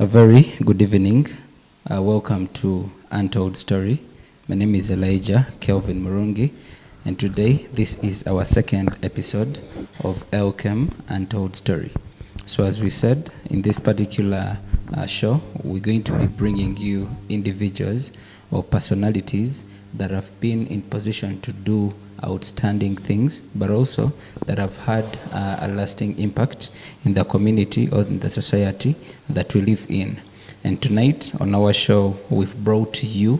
A very good evening. Welcome to Untold Story. My name is Elijah Kelvin Murungi, and today this is our second episode of Elkem Untold Story. So as we said, in this particular show, we're going to be bringing you individuals or personalities that have been in position to do outstanding things, but also that have had a lasting impact in the community or in the society that we live in. And tonight on our show, we've brought to you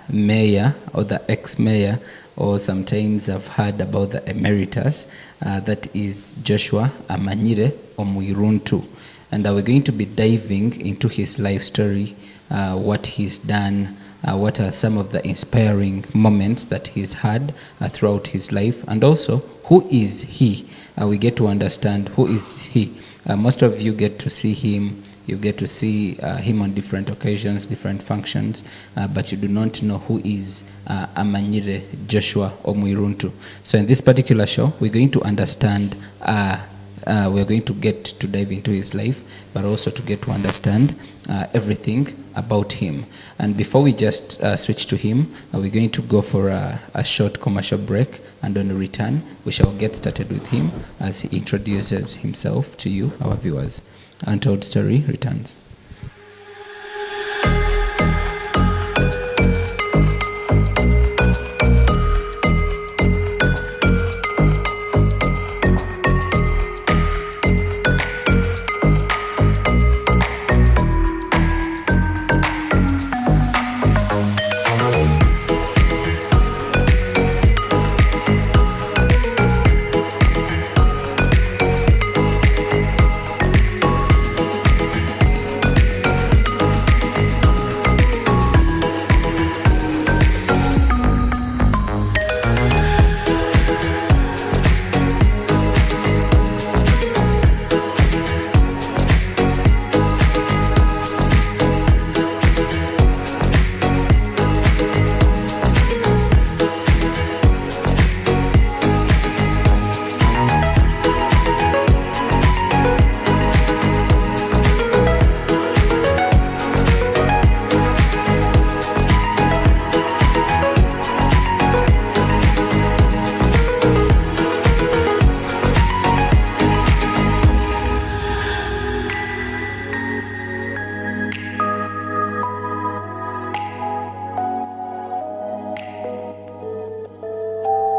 mayor or the ex-mayor, or sometimes I've heard about the emeritus, that is Joshua Amanyire Omwiruntu. And we're going to be diving into his life story, what he's done, what are some of the inspiring moments that he's had throughout his life, and also who is he. We get to understand who is he. Most of you get to see him. You get to see him on different occasions, different functions, but you do not know who is Amanyire Joshua Omwiruntu. So in this particular show, we're going to understand, we're going to get to dive into his life, but also to get to understand everything about him. And before we just switch to him, we're going to go for a short commercial break, and on return, we shall get started with him as he introduces himself to you, our viewers. Untold Story returns.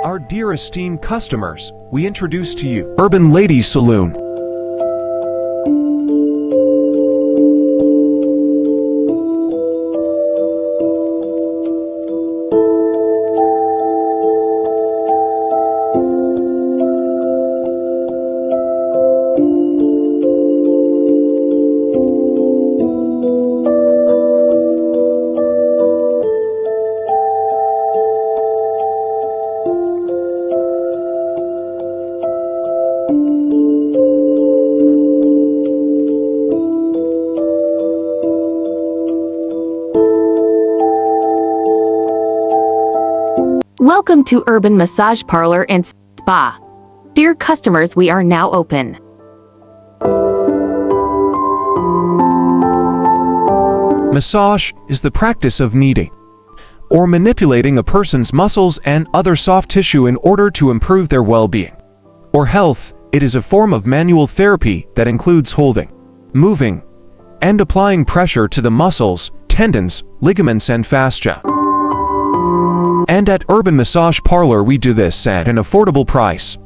Our dear esteemed customers, we introduce to you Urban Ladies Saloon. Welcome to Urban Massage Parlor and Spa. Dear customers, we are now open. Massage is the practice of kneading or manipulating a person's muscles and other soft tissue in order to improve their well-being or health. It is a form of manual therapy that includes holding, moving, and applying pressure to the muscles, tendons, ligaments, and fascia. And at Urban Massage Parlor, we do this at an affordable price.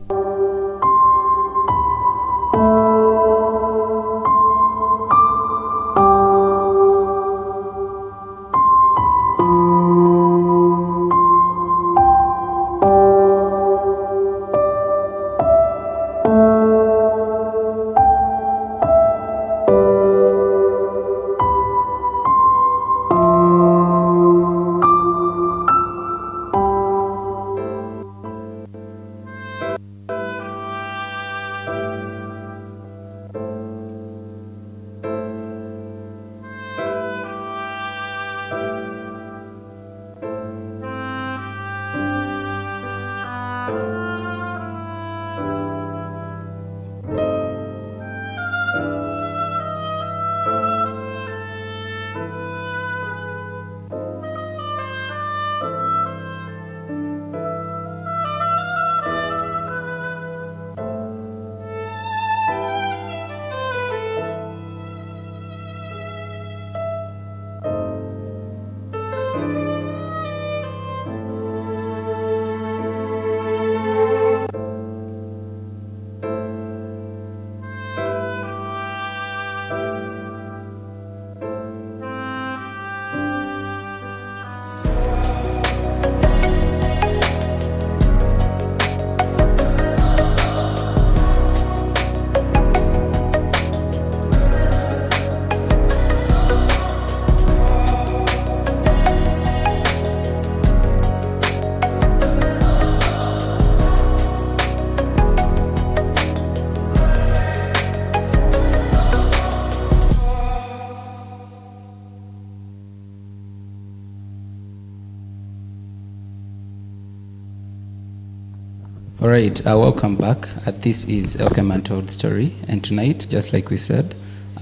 All right, welcome back. This is Elkem Untold Story, and tonight, just like we said,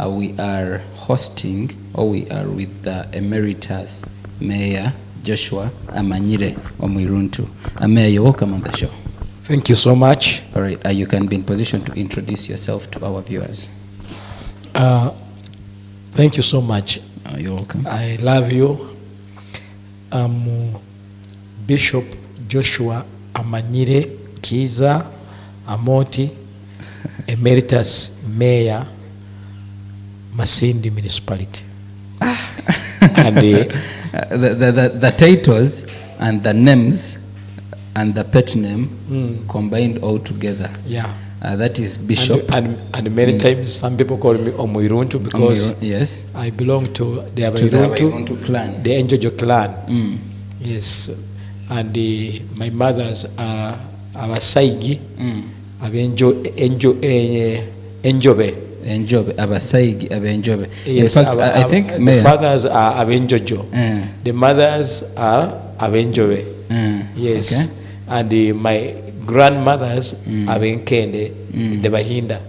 we are hosting, or we are with the Emeritus Mayor Joshua Amanyire of Murungi. Mayor, you're welcome on the show. Thank you so much. All right, you can be in position to introduce yourself to our viewers. Thank you so much. You're welcome. I love you. I'm Bishop Joshua Amanyire Kiza Amoti, Emeritus Mayor, Masindi Municipality. And the titles and the names and the pet name combined all together. Yeah. That is Bishop. And many times some people call me Omwiruntu because yes. I belong to the Abiruntu clan. the Enjojo clan. Yes. And my mothers are Abasaigi, Enjobe. Abasaigi, Abenjobe. Yes, in fact, I think the fathers are Abenjojo. The mothers are Abenjobe. Yes. Okay. And my grandmothers are Abenkende, the Bahinda.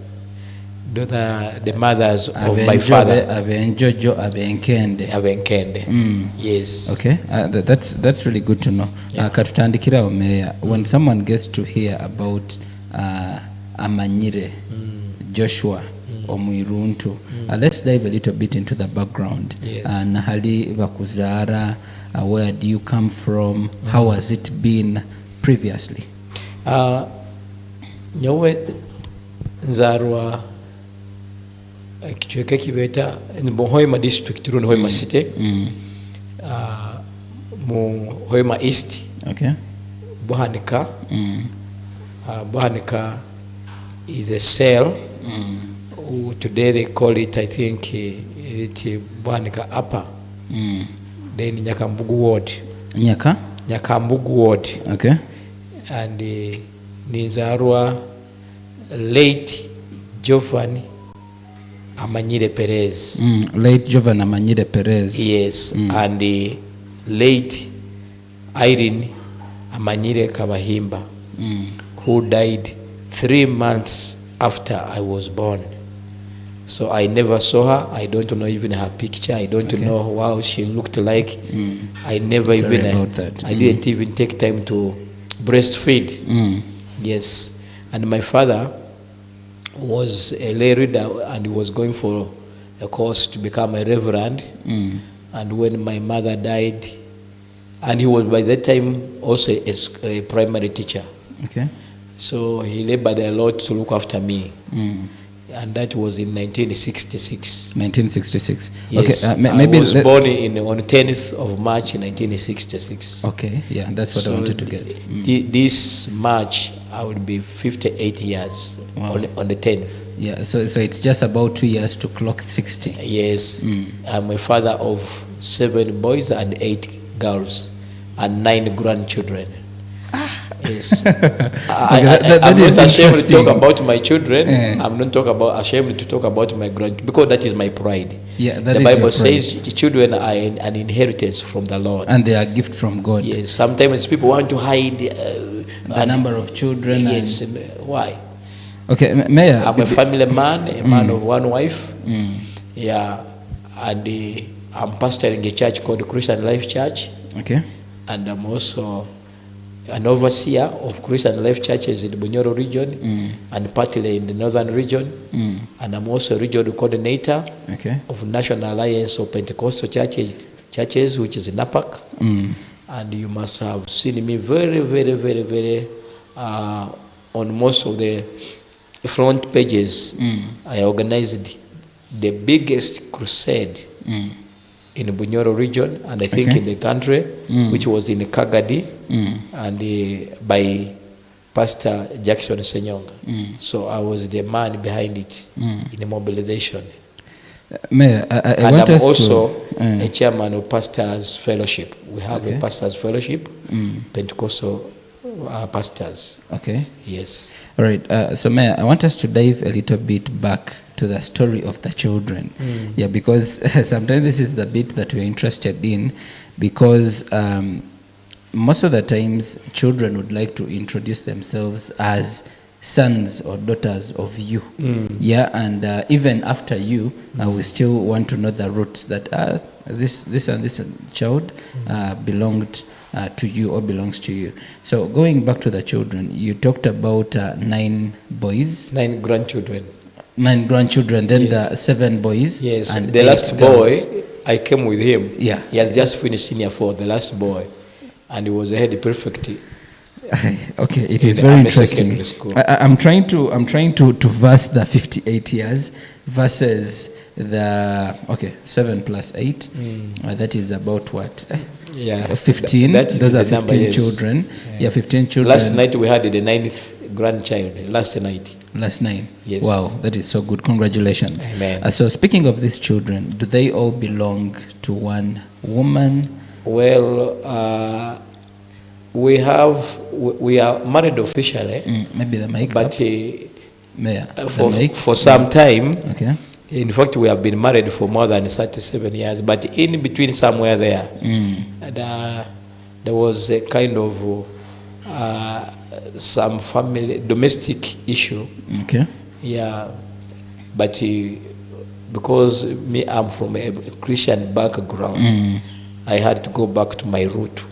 Those are the mothers of my father. Abenjojo, Abenkende. Abenkende. Yes. Okay, that's really good to know. Yeah. Katutandikira Mayor, when someone gets to hear about Amanyire, Joshua, Omwiruntu, let's dive a little bit into the background. Yes. Nahali bakuzara, where do you come from? How has it been previously? Nyowe nzarwa kichweka kibeta mu Hoima district runo Hoima city mu Hoima east. Okay. Buhanika. Buhanika is a cell. Today they call it, I think, Buhanika upper. Then Nyakambugu ward. Nyakambugu ward. Okay. And nizarwa late Jovan Amanyire Perez. Late Jovan Amanyire Perez. Yes. And late Irene Amanyire Kabahimba, who died 3 months after I was born. So I never saw her. I don't know even her picture. I don't know how she looked like. I never I didn't even take time to breastfeed. Yes. And my father was a lay reader and he was going for a course to become a reverend. And when my mother died, and he was by that time also a primary teacher. Okay. So he labored a lot to look after me. And that was in 1966. 1966. Yes. Okay. Maybe I was born on 10th of March 1966. Okay. Yeah, that's what I wanted to get. This March I will be 58 years. Wow. on the 10th. Yeah. So it's just about 2 years to clock 60. Yes. I'm a father of 7 boys and 8 girls and 9 grandchildren. Yes. I'm not ashamed to talk about my children. I'm not ashamed to talk about my grandchildren because that is my pride. Yeah, the Bible says children are an inheritance from the Lord. And they are a gift from God. Yes. Sometimes people want to hide the number of children. Yes. Why? Okay, Mayor. I'm a family man, a man of one wife. Yeah. And I'm pastoring a church called Christian Life Church. Okay. And I'm also an overseer of Christian Life Churches in the Bunyoro region and partly in the northern region. And I'm also a regional coordinator of National Alliance of Pentecostal Churches, which is in NAPAC. And you must have seen me very, very, very, very on most of the front pages. I organized the biggest crusade in the Bunyoro region, and I think in the country, which was in Kagadi, and by Pastor Jackson Senyonga. So I was the man behind it in the mobilization. Mayor, and I'm also a chairman of Pastors Fellowship. We have a Pastors Fellowship, Pentecostal pastors. Okay. Yes. All right. So, Mayor, I want us to dive a little bit back to the story of the children. Yeah, because sometimes this is the bit that we're interested in, because most of the times children would like to introduce themselves as sons or daughters of you. Yeah, and even after you, we still want to know the roots that this and this child belonged to you or belongs to you. So going back to the children, you talked about 9 boys. 9 grandchildren. 9 grandchildren, then Yes. the 7 boys. Yes, and the 8 last girls. boy, I came with him. Yeah. He has just finished senior 4, the last boy, and he was a head prefect. Okay, it In is the very Army interesting. Secondary School. I'm trying to verse the 58 years versus the 7 plus 8. That is about what? Yeah, 15. that is Those the are number, 15 yes. children. Yeah, 15 children. Last night we had the 9th grandchild. Last night. Last 9. Yes. Wow, that is so good. Congratulations. Amen. So speaking of these children, do they all belong to one woman? Well, we are married officially, Maybe the mic. but Mayor, the mic. for some time. Okay. In fact, we have been married for more than 37 years, but in between somewhere there, there was a kind of some family domestic issue. Okay. Yeah, but because I'm from a Christian background, I had to go back to my root,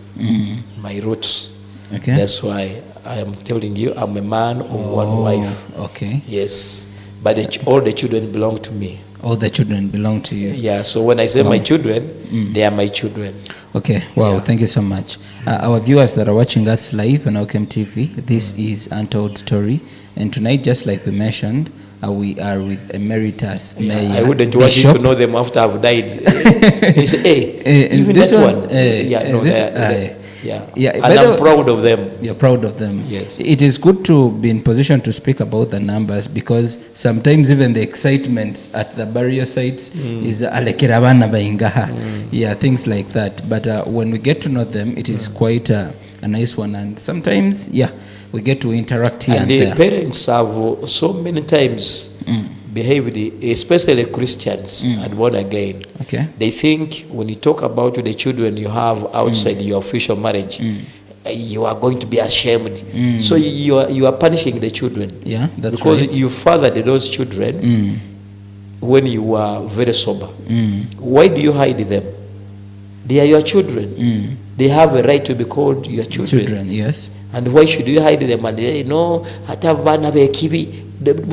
my roots. Okay. That's why I am telling you, I'm a man of one wife. Okay. Yes, but all the children belong to me. All the children belong to you. Yeah, so when I say my children, they are my children. Okay, wow, thank you so much. Our viewers that are watching us live on Elkem TV, this is Untold Story. And tonight, just like we mentioned, we are with Emeritus Mayor I wouldn't want you Bishop. to know them after I've died. They say, hey, even this that one, one. Yeah, yeah, and by I'm the- proud of them. You're proud of them. Yes. It is good to be in position to speak about the numbers because sometimes even the excitement at the burial sites is alekera bana baingaha. Yeah, things like that. But when we get to know them, it is quite a nice one. And sometimes, we get to interact here And and the there. parents have so many times behaved, especially Christians and born again. Okay. They think when you talk about the children you have outside your official marriage, you are going to be ashamed. So you are punishing the children. Yeah, that's because right. you fathered those children when you were very sober. Why do you hide them? They are your children. They have a right to be called your children. Children, yes. And why should you hide them? And they no, hata bana be kibi.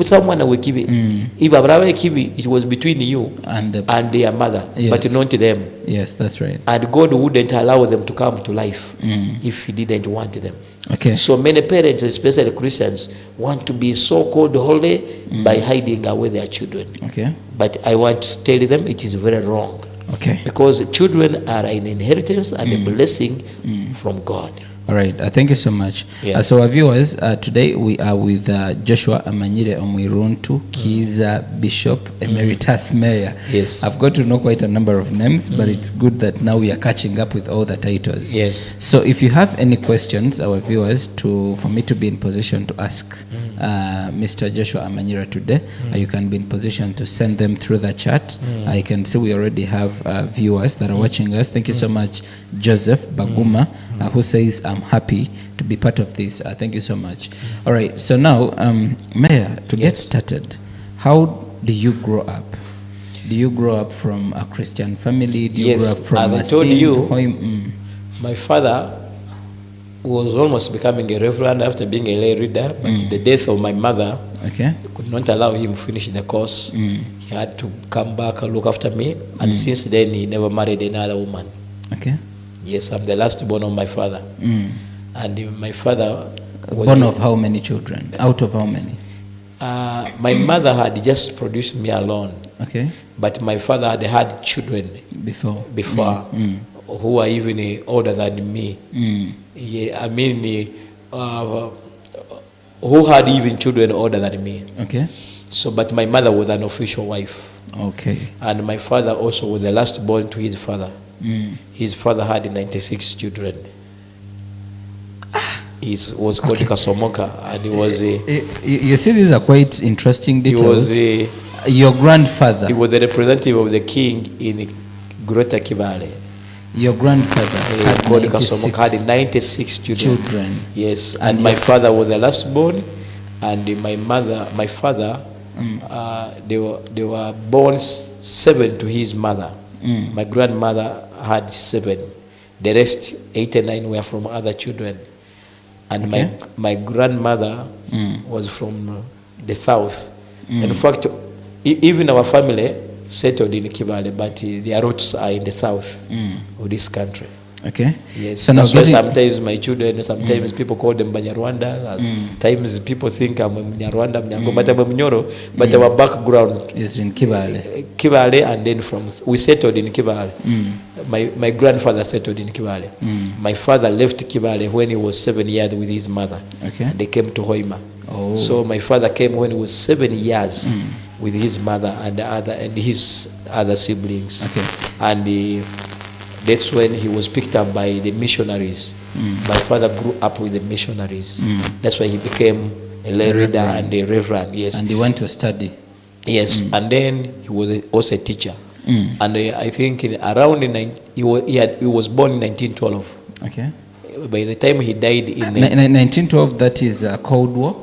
Someone we kibi. If abra kibi, it was between you And their mother, Yes. but not them. yes, that's right. And God wouldn't allow them to come to life if He didn't want them. Okay. So many parents, especially Christians, want to be so-called holy by hiding away their children. Okay. But I want to tell them it is very wrong. Okay. Because children are an inheritance and a blessing from God. All right, thank you so much. Yeah. So our viewers, today we are with Joshua Amanyire Omwiruntu, Kiza Bishop, Emeritus Mayor. Yes. I've got to know quite a number of names, but it's good that now we are catching up with all the titles. Yes. So if you have any questions, our viewers, for me to be in position to ask Mr. Joshua Amanyire today, you can be in position to send them through the chat. I can see we already have viewers that are watching us. Thank you so much, Joseph Baguma, who says, I'm happy to be part of this. Thank you so much. All right, so now, Mayor, to get started, how do you grow up? Do you grow up from a Christian family? Do you Yes, grow up from as I a told sin? you, my father was almost becoming a reverend after being a lay reader, but the death of my mother Okay. could not allow him to finish the course. He had to come back and look after me, and since then he never married another woman. Okay. Yes, I'm the last born of my father. And my father was One of how many children? Out of how many? my mother had just produced me alone, Okay. but my father had children Before. who are even older than me. Yeah, I mean, who had even children older than me. Okay. So, but my mother was an official wife, Okay. and my father also was the last born to his father. His father had 96 children. He was called Kasomoka, and he was You see, these are quite interesting details. Your grandfather. he was the representative of the king in Greater Kibale. Your grandfather had called Kasomok, had 96 children. Yes, and my father was the last born, and my father, they were born 7 to his mother. My grandmother had 7. The rest, 8 and 9, were from other children. And my grandmother was from the south. In fact, even our family settled in Kibale, but their roots are in the south of this country. Okay. Yes. So that's why sometimes my children, sometimes people call them Banyarwanda. Sometimes people think I'm Mnyarwanda, but I'm a Mnyoro. But our background is in Kibale. Kibale, and then we settled in Kibale. My grandfather settled in Kibale. My father left Kibale when he was 7 years with his mother. Okay. And they came to Hoima. Oh. So my father came when he was 7 years with his mother and his other siblings. Okay. And that's when he was picked up by the missionaries. My father grew up with the missionaries. That's why he became a lay reader and a reverend. Yes. And he went to study. Yes. And then he was also a teacher. And I think he was born in 1912. Okay. By the time he died in 1912, that is Cold War.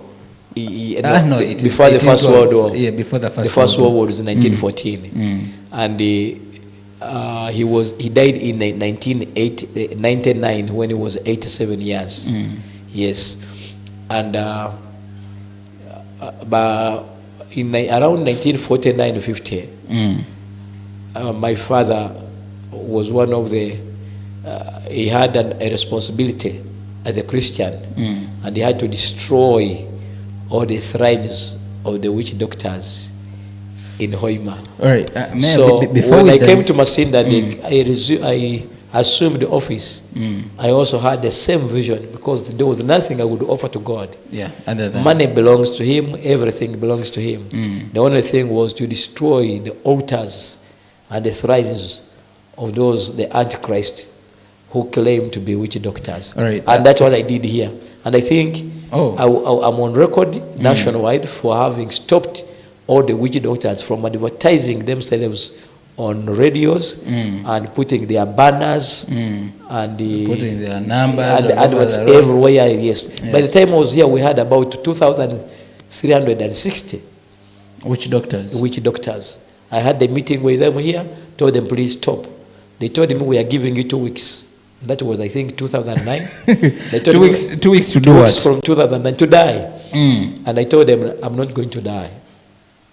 No, before the First World War. Yeah, before the First World War was in 1914, and he died in 1999 when he was 87 years. Yes, and but around 1949-50, my father was one of the. He had a responsibility as a Christian, and he had to destroy all the threads of the witch doctors in Hoima. All right. So when I came to Masinda, I assumed the office. I also had the same vision because there was nothing I would offer to God. Yeah. Money belongs to Him. Everything belongs to Him. The only thing was to destroy the altars and the threads of the Antichrist who claim to be witch doctors. All right. And that's what I did here. And I think I'm on record nationwide for having stopped all the witch doctors from advertising themselves on radios and putting their banners and putting their numbers and adverts everywhere. Yes. By the time I was here, we had about 2,360 witch doctors. Witch doctors. I had a meeting with them here, told them, please stop. They told me we are giving you 2 weeks. That was, I think, 2009. They told 2 weeks to do what? From 2009 to die. And I told them, I'm not going to die.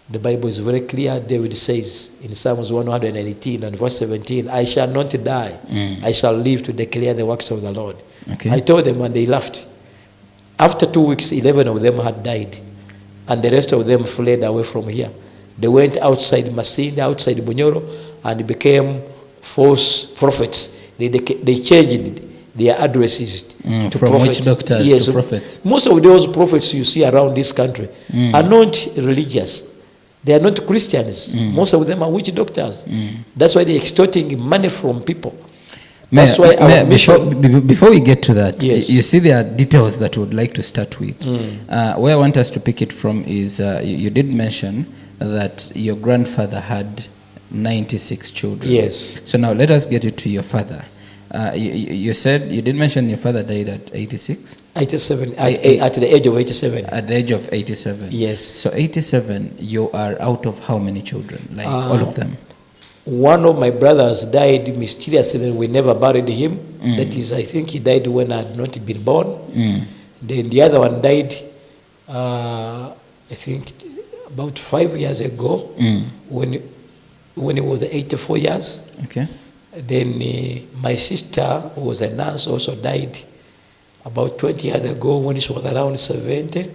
The Bible is very clear. David says in Psalms 118 and verse 17, I shall not die. I shall live to declare the works of the Lord. Okay. I told them and they laughed. After 2 weeks, 11 of them had died. And the rest of them fled away from here. They went outside Masinda, outside Bunyoro, and became false prophets. They changed their addresses to from prophets. Witch doctors to prophets. Most of those prophets you see around this country are not religious. They are not Christians. Most of them are witch doctors. That's why they're extorting money from people. That's why our mission. Before we get to that, you see there are details that we would like to start with. Where I want us to pick it from is you did mention that your grandfather had 96 children. Yes. So now let us get it to your father. You said, you did mention your father died at 86? 87, at the age of 87. At the age of 87? Yes. So 87, you are out of how many children? Like all of them? One of my brothers died mysteriously and we never buried him. That is, I think he died when I had not been born. Then the other one died, I think, about 5 years ago when he was 84 years. Okay. Then my sister, who was a nurse, also died about 20 years ago when she was around 70.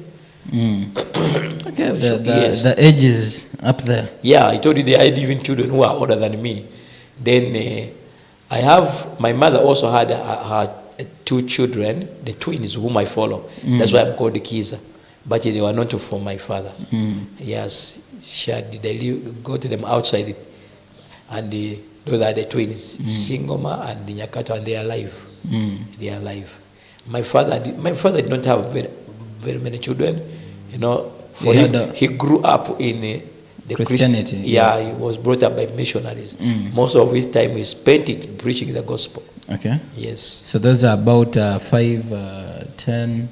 Okay, the age is up there. Yeah, I told you they had even children who are older than me. Then my mother also had her 2 children, the twins whom I follow. That's why I'm called Kiza. But they were not from my father. Yes, they got them outside and those are the twins, Singoma and Nyakato, and they are alive. They are alive. My father did not have very many children. You know, he grew up in the Christianity, Yeah, yes. he was brought up by missionaries. Most of his time he spent it preaching the gospel. Okay. Yes. So those are about 5, 10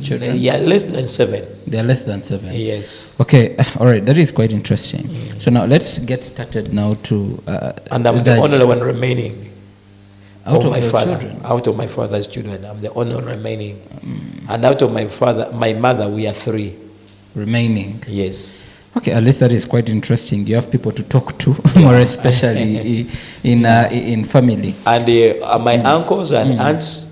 children? Yeah, less than 7. They are less than 7. Yes. Okay, all right, that is quite interesting. So now let's get started now to... And I'm the only one remaining. Out of my your father, children? out of my father's children, I'm the only one remaining. And out of my mother, we are 3 remaining. Yes. Okay, at least that is quite interesting. You have people to talk to, more especially in family. And my uncles and aunts,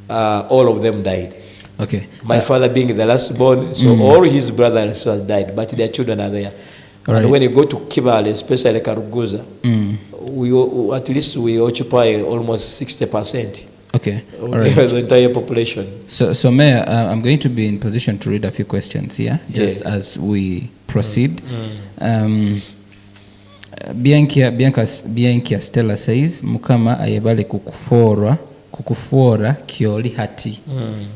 all of them died. Okay. My father being the last born, so all his brothers and sisters died, but their children are there. All And right. when you go to Kibale, especially Karuguza, at least we occupy almost 60% Okay. of All right. the entire population. So Mayor, I'm going to be in position to read a few questions here, just Yes. as we proceed. Bianca Stella says, Mukama ayebale kukufora kioli hati.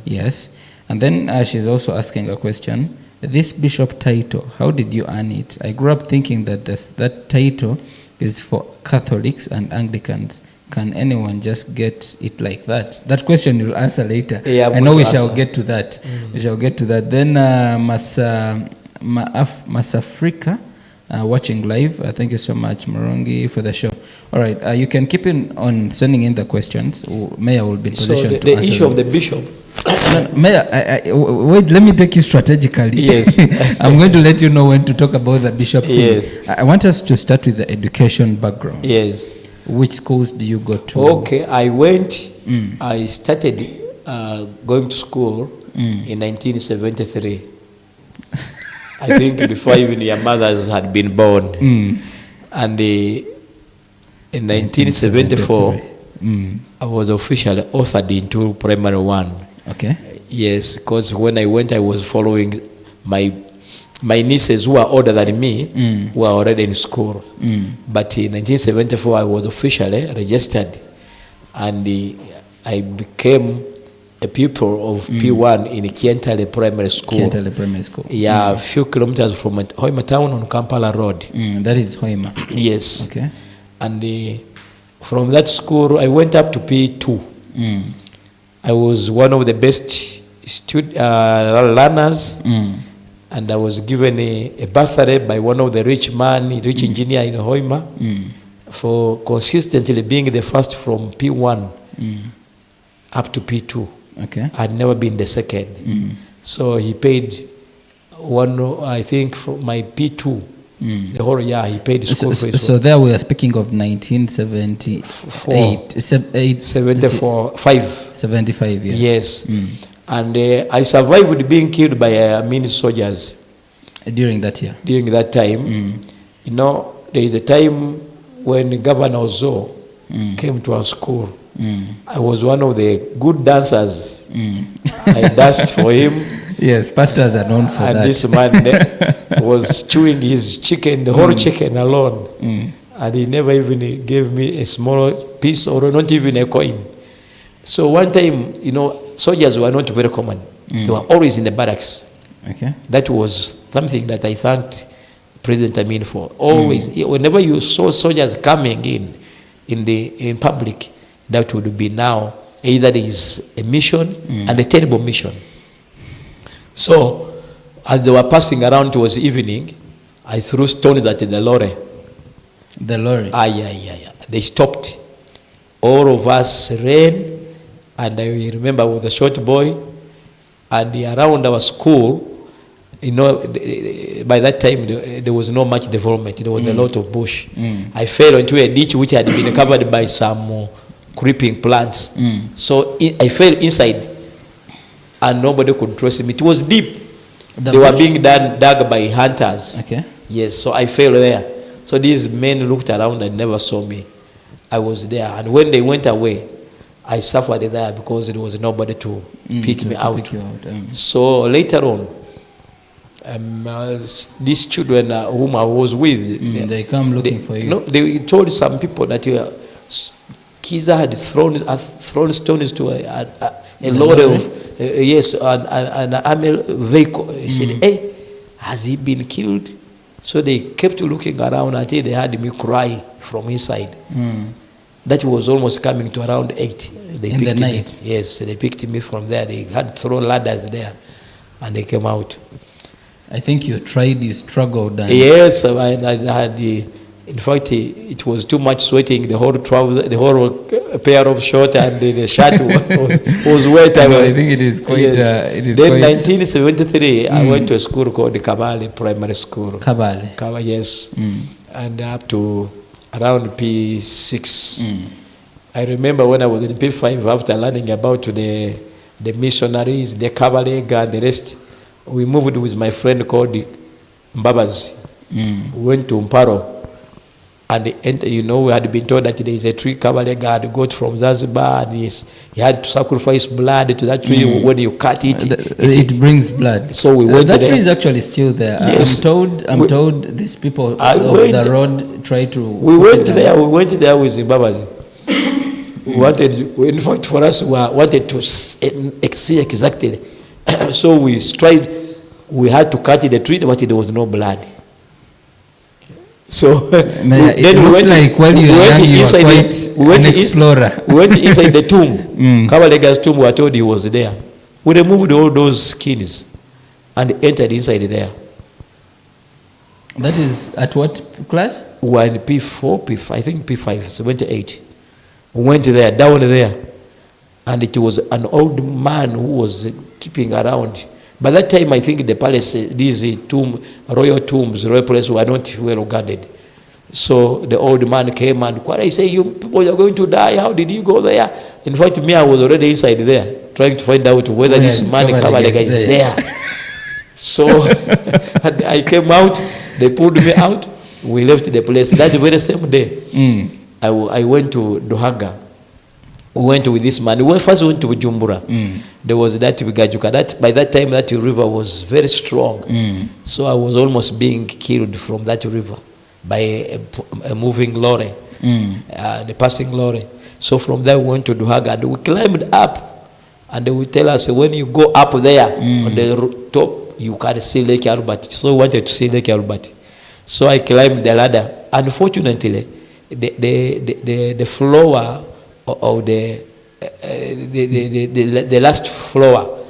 Yes. And then she's also asking a question. This bishop title, how did you earn it? I grew up thinking that that title is for Catholics and Anglicans. Can anyone just get it like that? That question you'll answer later. Yeah, I know we to shall answer. get to that. We shall get to that. Then Masafrika, watching live. Thank you so much, Murungi, for the show. All right, you can keep on sending in the questions. Mayor will be in So position to the answer issue of them. the bishop, Mayor, wait, let me take you strategically. Yes. I'm going to let you know when to talk about the bishop thing. Yes. I want us to start with the education background. yes. Which schools do you go to? Okay, I started going to school in 1973. I think before even your mothers had been born. And in 1974, I was officially authored into primary 1. Okay. Yes, because when I went, I was following my nieces who are older than me, who are already in school. But in 1974, I was officially registered, and I became a pupil of P1 in Kientale Primary School. Kientale Primary School. Yeah, a few kilometers from Hoima Town on Kampala Road. That is Hoima. Yes. Okay. And from that school, I went up to P2. I was one of the best learners. And I was given a birthday by one of the rich engineer in Hoima for consistently being the first from P1 up to P2. Okay. I'd never been the second. So he paid I think, for my P2, the whole year he paid school fees. So there we are speaking of 1978. 74, 75 years. Yes. And I survived being killed by soldiers. During that year? During that time. You know, there is a time when Governor Ozo came to our school. I was one of the good dancers. I danced for him. Yes, pastors are known for and that. And this man was chewing his chicken, the whole chicken alone. And he never even gave me a small piece or not even a coin. So one time, you know, soldiers were not very common. They were always in the barracks. Okay. That was something that I thanked President Amin for. Always, whenever you saw soldiers coming in public, that would be now either there is a mission and a terrible mission. So, as they were passing around towards evening, I threw stones at the lorry. The lorry? Yeah. They stopped. All of us ran. And I remember with a short boy, and around our school, you know, by that time there was not much development. There was a lot of bush. I fell into a ditch which had been covered by some creeping plants. So I fell inside, and nobody could trace me. It was deep. They were being dug by hunters. Okay. Yes, so I fell there. So these men looked around and never saw me. I was there, and when they went away, I suffered there because there was nobody to pick me out. Pick you out. So later on, these children whom I was with, they come looking for you. No, they told some people that Kiza had thrown stones to a lorry of an army vehicle. He said, "Hey, has he been killed?" So they kept looking around until they had me cry from inside. That was almost coming to around 8. They In the picked night? Me. Yes, they picked me from there. They had to throw ladders there, and they came out. I think you tried, you struggled. And Yes, I had in fact, it was too much sweating. The whole trouser, the whole pair of shorts and the shirt was wet. I think it is quite. Yes. It is Then quite 1973, I went to a school called Kabale Primary School. Kabale. Yes. And up to around P6. I remember when I was in P5, after learning about the missionaries, the Kabale and the rest, we moved with my friend called Mbabazi. We went to Mparo. And we had been told that there is a tree Kabale God got from Zanzibar, and he had to sacrifice blood to that tree. When you cut it, it brings blood. So we went that there. tree is actually still there. Yes. I'm told these people of the road try to. We went there with Zimbabwe. We wanted, in fact, for us, we wanted to see exactly. So we tried. We had to cut the tree, but there was no blood. So then we went like when you were young, you were quite an explorer. We went inside the tomb. Kabalega's tomb, we were told he was there. We removed all those skins and entered inside there. That is at what class? We were in P4, P5, I think P5, 78. We went there, down there, and it was an old man who was keeping around. By that time, I think the palace, these royal tombs, royal places were not well guarded. So the old man came and I say, you people are going to die. How did you go there? In fact, me, I was already inside there, trying to find out whether this man Kabalega is there. So I came out, they pulled me out, we left the place. That very same day, I went to Dohaga. We went with this man. We first went to Bujumbura. There was that Bigajuka. That by that time, that river was very strong. So I was almost being killed from that river by a moving lorry, the passing lorry. So from there, we went to Duhaga and we climbed up. And they would tell us, when you go up there on the top, you can see Lake Albert. So we wanted to see Lake Albert. So I climbed the ladder. Unfortunately, the floor of the last floor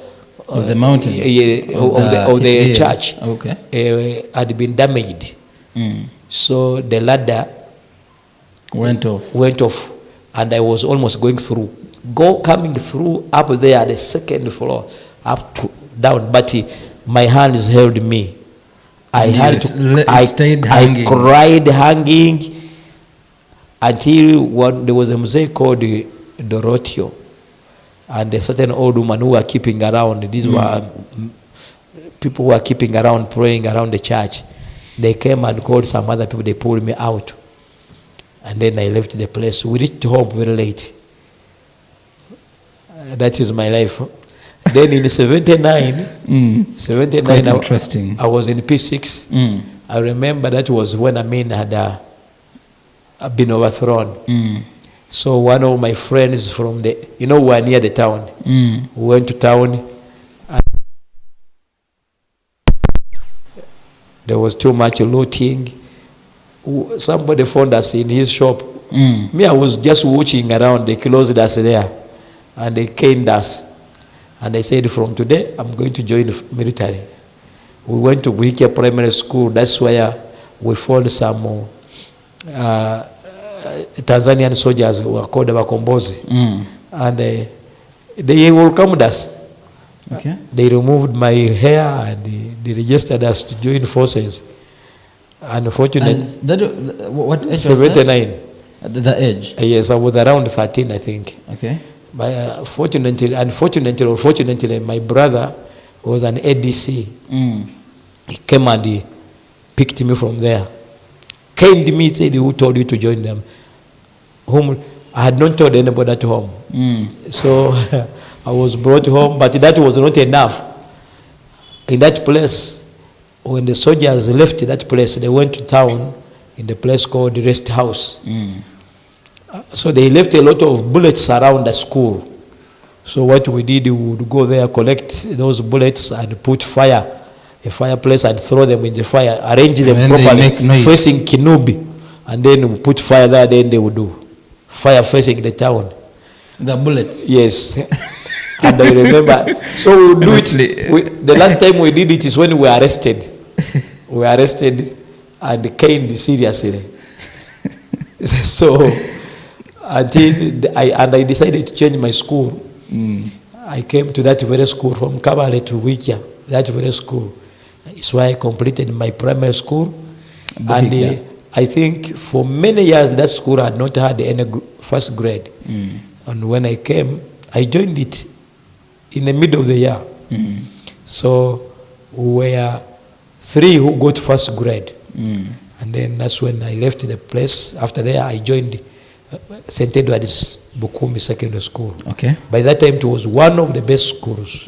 of the mountain, of the church, had been damaged. So the ladder went off, and I was almost going through, coming through up there, the second floor, up to down. But my hands held me. I stayed hanging. I cried hanging. Until there was a mosaic called Dorotio, and a certain old woman who were keeping around. These were people who were keeping around, praying around the church. They came and called some other people. They pulled me out, and then I left the place. We reached home very late. That is my life. Then in 79, 79, interesting. I was in P6. I remember that was when Amin had been overthrown. So one of my friends from we were near the town. We went to town. And there was too much looting. Somebody found us in his shop. Me, I was just watching around. They closed us there, and they caned us. And they said, from today, I'm going to join the military. We went to Buhikia Primary School. That's where we found some Tanzanian soldiers who were called Bakombozi. And they welcomed us. Okay. They removed my hair and they registered us to join forces. Unfortunately, what age 79. was that? The age? Yes, I was around 13, I think. Okay. But unfortunately, my brother was an ADC. He came and he picked me from there. Came to me and said, who told you to join them? Whom I had not told anybody at home. So I was brought home, but that was not enough. In that place, when the soldiers left that place, they went to town in the place called the Rest House. So they left a lot of bullets around the school. So what we did, we would go there, collect those bullets and put fire a fireplace and throw them in the fire, arrange them And then they make properly, noise. facing Kinubi, and then we put fire there, then they would do fire facing the town. The bullets. Yes. And I remember, so we would do Honestly. it. The last time we did it is when we were arrested. We were arrested and caned seriously. So, until I decided to change my school. I came to that very school from Kabale to Wikia, that very school. It's where I completed my primary school. And I think for many years that school had not had any first grade. And when I came, I joined it in the middle of the year. So we were 3 who got first grade. And then that's when I left the place. After that, I joined St. Edward's Bukumi Secondary School. Okay. By that time, it was one of the best schools.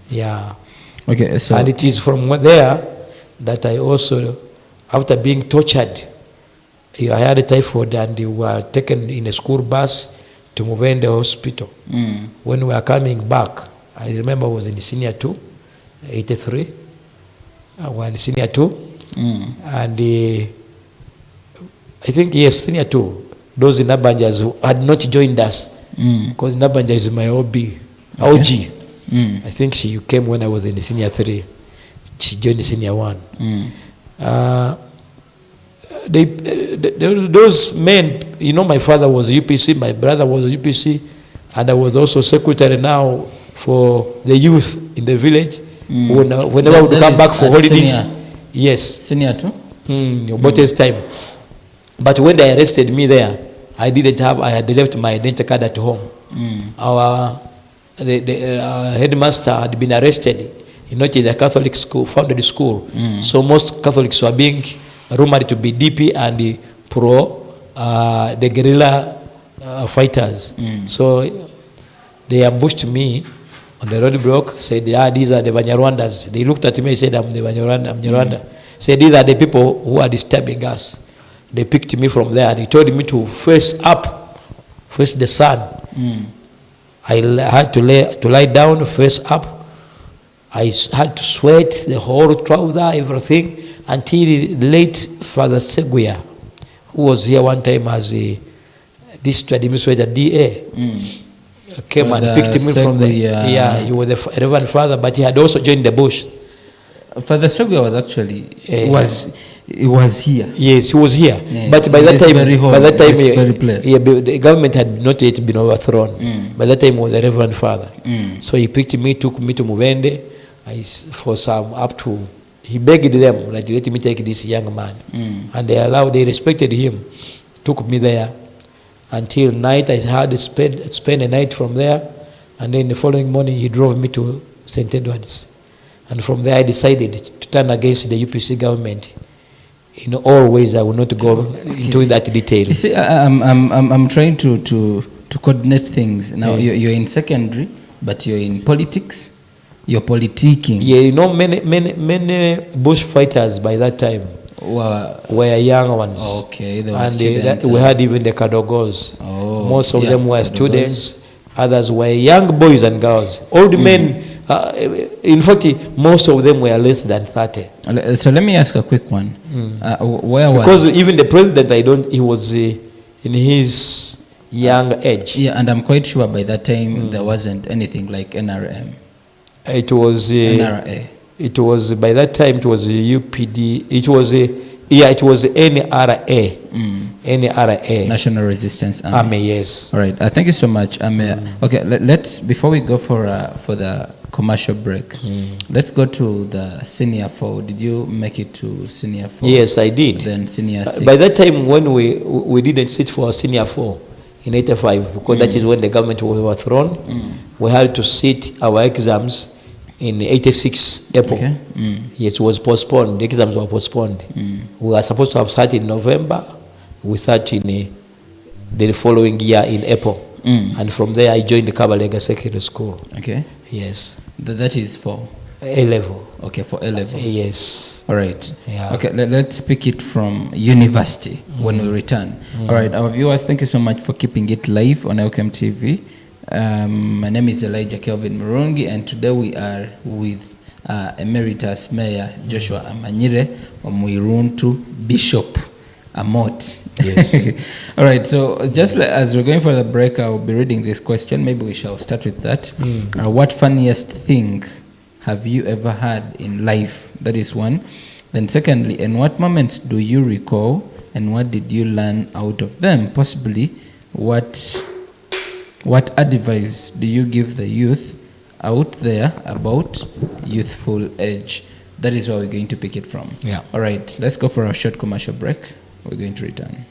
Yeah. Okay, so And it is from there that I also, after being tortured, I had typhoid and we were taken in a school bus to Muvende Hospital. When we were coming back, I remember I was in senior 2, 83. I was in senior 2. And I think, yes, senior 2. Those in Nabanjas who had not joined us, because Nabanja is my OG. I think she came when I was in the senior 3. She joined the senior 1. Those men, you know, my father was UPC, my brother was UPC, and I was also secretary now for the youth in the village. Whenever we would come back for holidays. Senior. Yes. Senior 2? Obote's time. But when they arrested me there, I had left my identity card at home. Our headmaster had been arrested in the Catholic school, founded school. So most Catholics were being rumored to be DP and pro the guerrilla fighters. So they ambushed me on the roadblock, said, these are the Banyarwandas. They looked at me and said, I'm Rwanda. Said, these are the people who are disturbing us. They picked me from there and they told me to face the sun. I had to lie down, face up. I had to sweat the whole trouser, everything, until late Father Seguya, who was here one time as a district administrator, DA, came and picked me from the... Yeah, he was the Reverend Father, but he had also joined the bush. Father Seguya was actually... He was here. Yes, he was here. Yeah. But by that time, the government had not yet been overthrown. By that time, he was the Reverend Father. So he picked me, took me to Muvende. He begged them, like, let me take this young man. And they respected him. Took me there until night. I had to spend a night from there. And then the following morning, he drove me to St. Edward's. And from there, I decided to turn against the UPC government. In all ways, I will not go into that detail. You see, I'm trying to coordinate things. Now, you're in secondary, but you're in politics. You're politicking. Yeah, you know, many bush fighters by that time were young ones. Okay, they were and students. We had even the Kadogos. Most of them were Kadogos. Students. Others were young boys and girls. Old men. In fact, most of them were less than 30. So let me ask a quick one. Because even the president, he was in his young age. Yeah, and I'm quite sure by that time there wasn't anything like NRM. It was NRA. It was by that time it was UPD. It was NRA. NRA. National Resistance Army. Army, yes. All right. Thank you so much. Okay. Let's before we go for the commercial break, let's go to the senior 4. Did you make it to senior 4? Yes, I did. Then senior 6. By that time, when we didn't sit for senior 4 in 85, because that is when the government was overthrown, we had to sit our exams in 86 April. Okay. Yes, it was postponed. The exams were postponed. We were supposed to have sat in November. We sat in the following year in April. And from there, I joined the Kabalega Secondary School. Okay. Yes. That is for A-level. Okay, for A-level. Yes. All right. Yeah. Okay, let's pick it from university when we return. All right, our viewers, thank you so much for keeping it live on LKM TV. My name is Elijah Kelvin Murungi, and today we are with Emeritus Mayor Joshua Amanyire Omwiruntu Bishop Amot. Yes. All right, so just as we're going for the break, I'll be reading this question. Maybe we shall start with that. What funniest thing have you ever had in life? That is one. Then secondly, in what moments do you recall and what did you learn out of them? Possibly, what advice do you give the youth out there about youthful age? That is where we're going to pick it from. Yeah. All right, let's go for a short commercial break. We're going to return.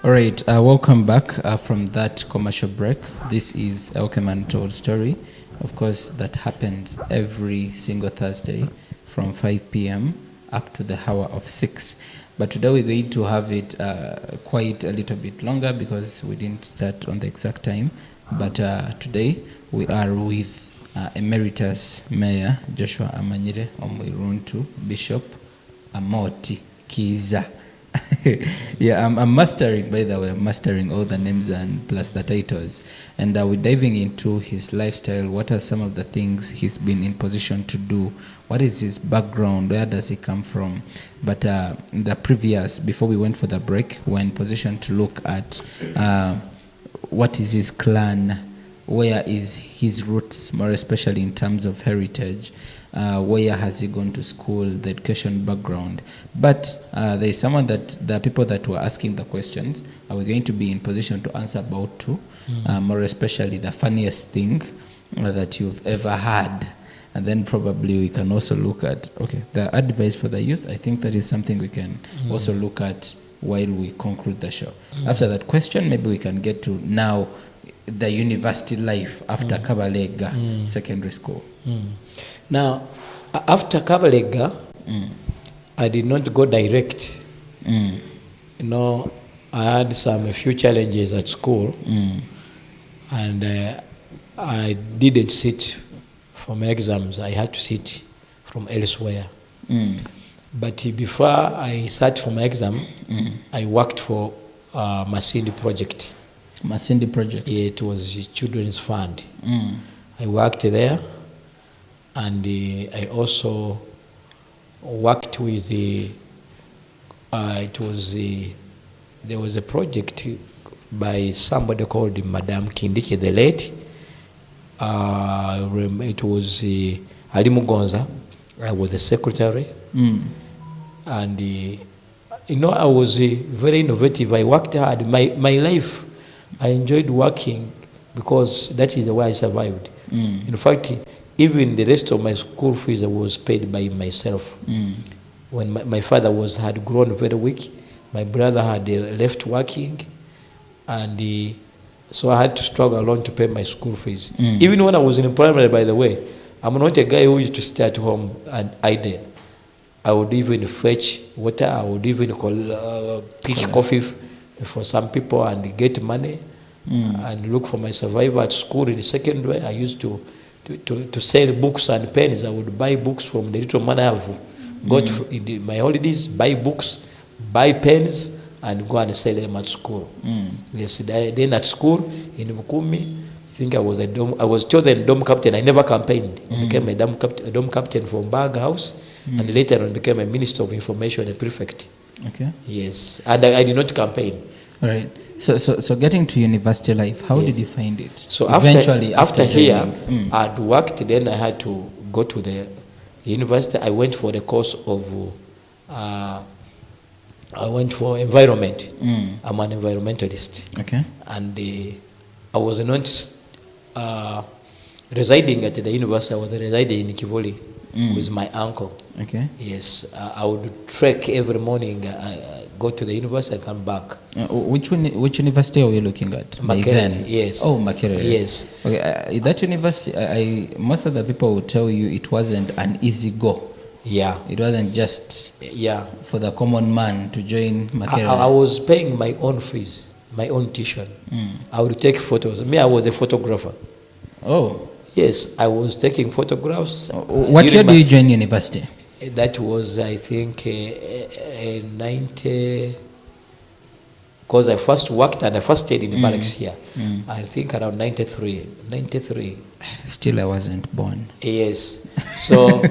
All right, welcome back from that commercial break. This is Untold story. Of course, that happens every single Thursday from 5 p.m. up to the hour of 6. But today we're going to have it quite a little bit longer because we didn't start on the exact time. But today we are with Emeritus Mayor Joshua Amanyire Omwiruntu Bishop Amoti Kiza. Yeah, I'm mastering, by the way, I'm mastering all the names and plus the titles. And we're diving into his lifestyle. What are some of the things he's been in position to do? What is his background? Where does he come from? But in the previous, before we went for the break, we're in position to look at what is his clan, where is his roots, more especially in terms of heritage. Where has he gone to school, the education background. But there is someone that the people that were asking the questions are we going to be in position to answer about too, more especially the funniest thing that you've ever had. And then probably we can also look at, the advice for the youth. I think that is something we can also look at while we conclude the show. After that question, maybe we can get to now the university life after Kabalega Secondary School. Now, after Kabalega, I did not go direct. You know, I had a few challenges at school, and I didn't sit for my exams. I had to sit from elsewhere. But before I sat for my exam, I worked for Masindi Project. Masindi Project? It was a children's fund. I worked there. And I also worked with there was a project by somebody called Madame Kindiki the late. It was Ali Mugonza. I was the secretary. And I was very innovative. I worked hard. My life, I enjoyed working because that is the way I survived. In fact, even the rest of my school fees I was paid by myself. when my father had grown very weak. My brother had left working, and so I had to struggle alone to pay my school fees. Even when I was in primary, by the way, I'm not a guy who used to stay at home and idle. I would even fetch water. I would even pitch coffee for some people and get money and look for my survival at school in the secondary. I used to sell books and pens. I would buy books from the little money I've got in my holidays, buy books, buy pens, and go and sell them at school. Yes, then at school in Mukumi, I think I was chosen dome captain. I never campaigned. I became a dome captain from Bag House, and later on became a minister of information, a prefect. Okay. Yes, and I did not campaign. All right. So getting to university life, how did you find it? So eventually after here, I'd worked. Then I had to go to the university. I went for the course of I went for environment. I'm an environmentalist. Okay. And I was not residing at the university. I was residing in Kivoli with my uncle. Okay. Yes, I would trek every morning, go to the university, and come back. Which university are we looking at? Makerere, yes. Oh, Makerere. Yes. Okay, that university, most of the people will tell you it wasn't an easy go. Yeah. It wasn't just for the common man to join Makerere. I was paying my own fees, my own tuition. I would take photos. I was a photographer. Oh. Yes, I was taking photographs. What year do you join university? That was, I think, 90, because I first worked and I first stayed in the barracks here. I think around 93. Still, I wasn't born. Yes. So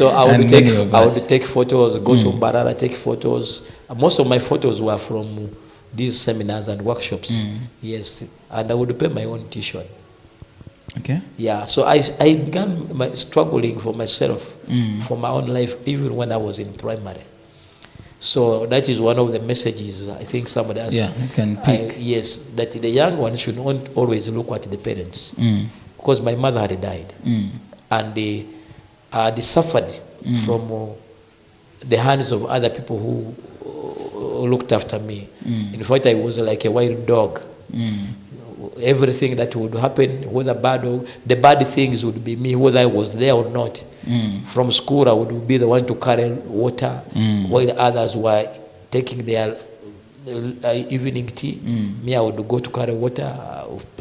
I would take photos, go to Mbarara, take photos. Most of my photos were from these seminars and workshops. Yes, and I would pay my own tuition. Okay. Yeah, so I began struggling for myself, for my own life, even when I was in primary. So that is one of the messages I think somebody asked. Yeah, you can pick. Yes, that the young one should not always look at the parents, because my mother had died, and they suffered from the hands of other people who looked after me. In fact, I was like a wild dog. Everything that would happen, whether bad or the bad things, would be me, whether I was there or not. From school, I would be the one to carry water, while others were taking their evening tea. Me, I would go to carry water,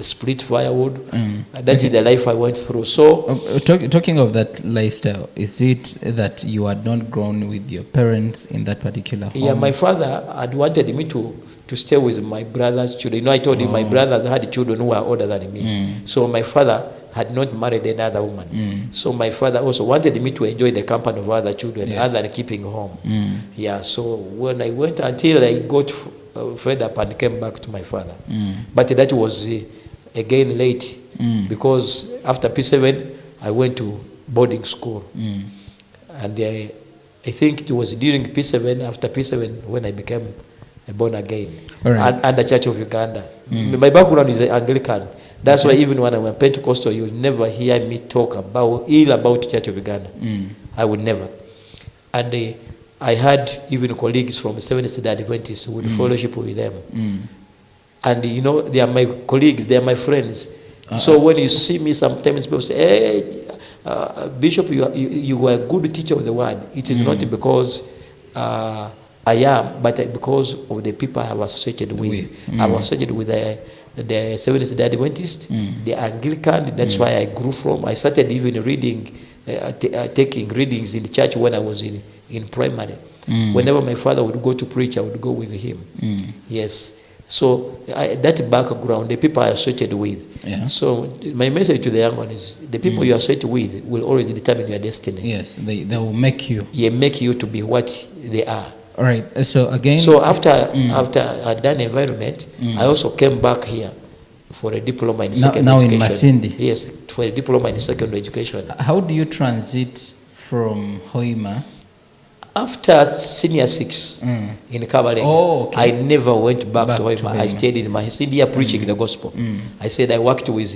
split firewood. That is the life I went through. So, talking of that lifestyle, is it that you had not grown with your parents in that particular home? Yeah, my father had wanted me to stay with my brother's children. I told him my brothers had children who were older than me. So my father had not married another woman. So my father also wanted me to enjoy the company of other children other than keeping home. Yeah, so when I went, until I got fed up and came back to my father. But that was again late, because after P7 I went to boarding school. And I think it was during P7, after P7, when I became born again, and the Church of Uganda. My background is Anglican. That's why even when I'm a Pentecostal, you'll never hear me talk about Church of Uganda. I would never. And I had even colleagues from Seventh-day Adventists who would fellowship with them. And they are my colleagues, they are my friends. So when you see me, sometimes people say, "Hey, Bishop, you are a good teacher of the word." It is not because I am, but because of the people I have associated with. I was associated with the Seventh-day Adventist, the Anglican. That's why I grew from. I started even reading, taking readings in the church when I was in primary. Whenever my father would go to preach, I would go with him. Yes. So that background, the people I associated with. Yeah. So my message to the young one is, the people you associate with will always determine your destiny. Yes, they will make you. Yeah, make you to be what they are. All right. So again. So after I'd done environment, I also came back here for a diploma in secondary education. Now in Masindi. Yes, for a diploma in secondary education. How do you transit from Hoima? After senior 6 in Kabalega, I never went back to Hoima. I stayed in Masindi preaching the gospel. I said I worked with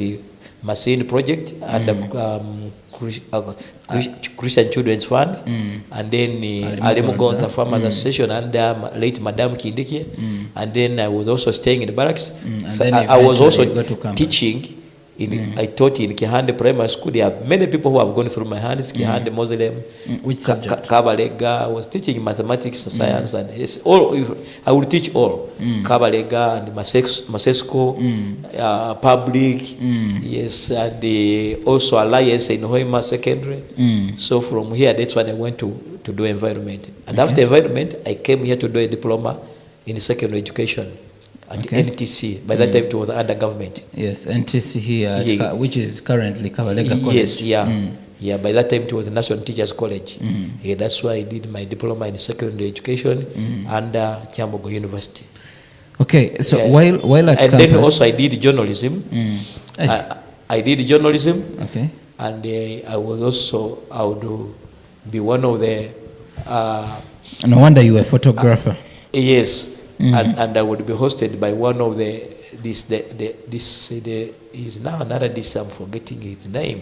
Masini project under Christian Children's Fund, and then Alimugonza Farmers Association under late Madam Kindiki, and then I was also staying in the barracks. So I was also teaching. I taught in Kihande Primary School. There are many people who have gone through my hands. Kihande Muslim, which subject? Kabalega. I was teaching mathematics, science, and yes, all. I would teach all. Kabalega and Masesco, public, yes, and also Alliance in Hoima Secondary. So from here, that's when I went to do environment. And after environment, I came here to do a diploma in secondary education. At NTC, by that time it was under government. Yes, NTC here, which is currently Kabalega College. Yes, yeah, by that time it was the National Teachers College. Yeah, that's why I did my diploma in secondary education under Kyambogo University. Okay, so while at and campus, then also I did journalism. I did journalism. Okay. And I would be one of the. No wonder you were a photographer. Yes. And I would be hosted by one of he's now another this, I'm forgetting his name.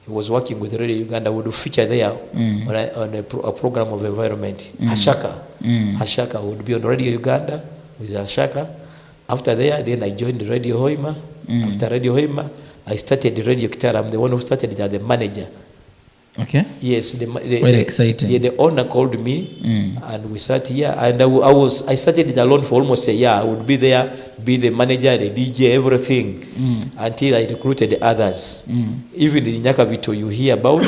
He was working with Radio Uganda. Would feature there on a program of environment. Hashaka would be on Radio Uganda with Hashaka. After there, then I joined Radio Hoima. After Radio Hoima, I started Radio Kitara. I'm the one who started it as the manager. Okay. Yes, very exciting. The owner called me, and we sat here. And I started it alone for almost a year. I would be there, be the manager, the DJ, everything, until I recruited others. Even in Nyakabito, you hear about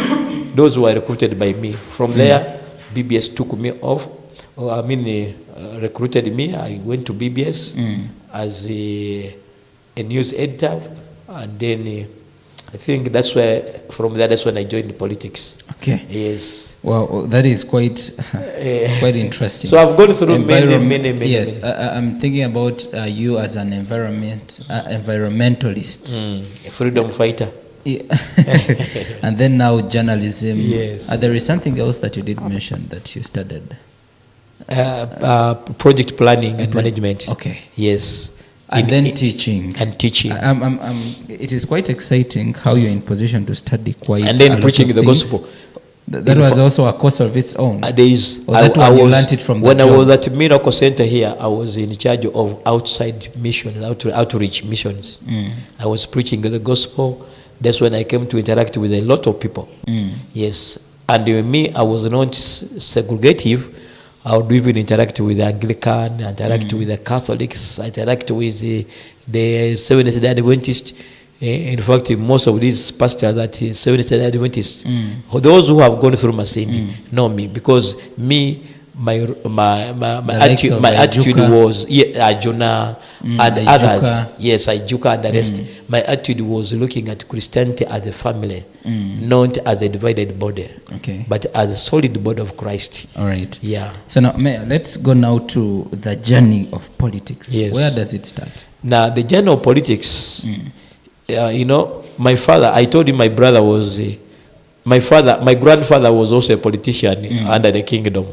those who were recruited by me. From there, BBS took me off. Recruited me. I went to BBS as a news editor, and then. I think that's where, from there, that's when I joined Okay. politics. Yes. Well, that is quite interesting. So I've gone through many. Yes, I'm thinking about you as an environmentalist. A freedom fighter. Yeah. And then now journalism. Yes. There is something else that you did mention that you studied. Project planning and management. Okay. Yes. And then teaching. And teaching. It is quite exciting how you're in position to study quite. And then preaching the gospel. That was also a course of its own. You learned it from when I was at Miracle Center here, I was in charge of outside missions, outreach missions. I was preaching the gospel. That's when I came to interact with a lot of people. Yes. And me, I was not segregative. I would even interact with the Anglican, interact with the Catholics, interact with the Seventh-day Adventists. In fact, most of these pastors that Seventh-day Adventists, those who have gone through Masini, know me, because my attitude was Ajuna and others. Yes, Ijuka and the rest. My attitude was looking at Christianity as a family, not as a divided body, but as a solid body of Christ. All right. Yeah. So now, let's go now to the journey of politics. Yes. Where does it start? Now, the journey of politics, my father, I told you my brother was, my grandfather was also a politician under the kingdom.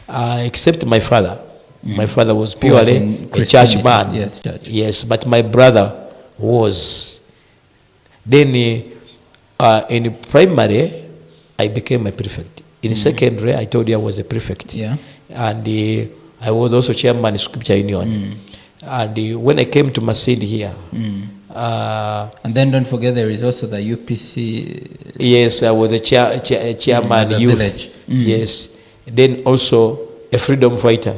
Except my father. My father was purely a church man. Yes, church. Yes, but my brother was. Then in primary, I became a prefect. In secondary, I told you I was a prefect. Yeah. And I was also chairman of Scripture Union. And when I came to Masini here, and then don't forget there is also the UPC. Yes, I was the chairman youth. Village. Yes. Then also a freedom fighter.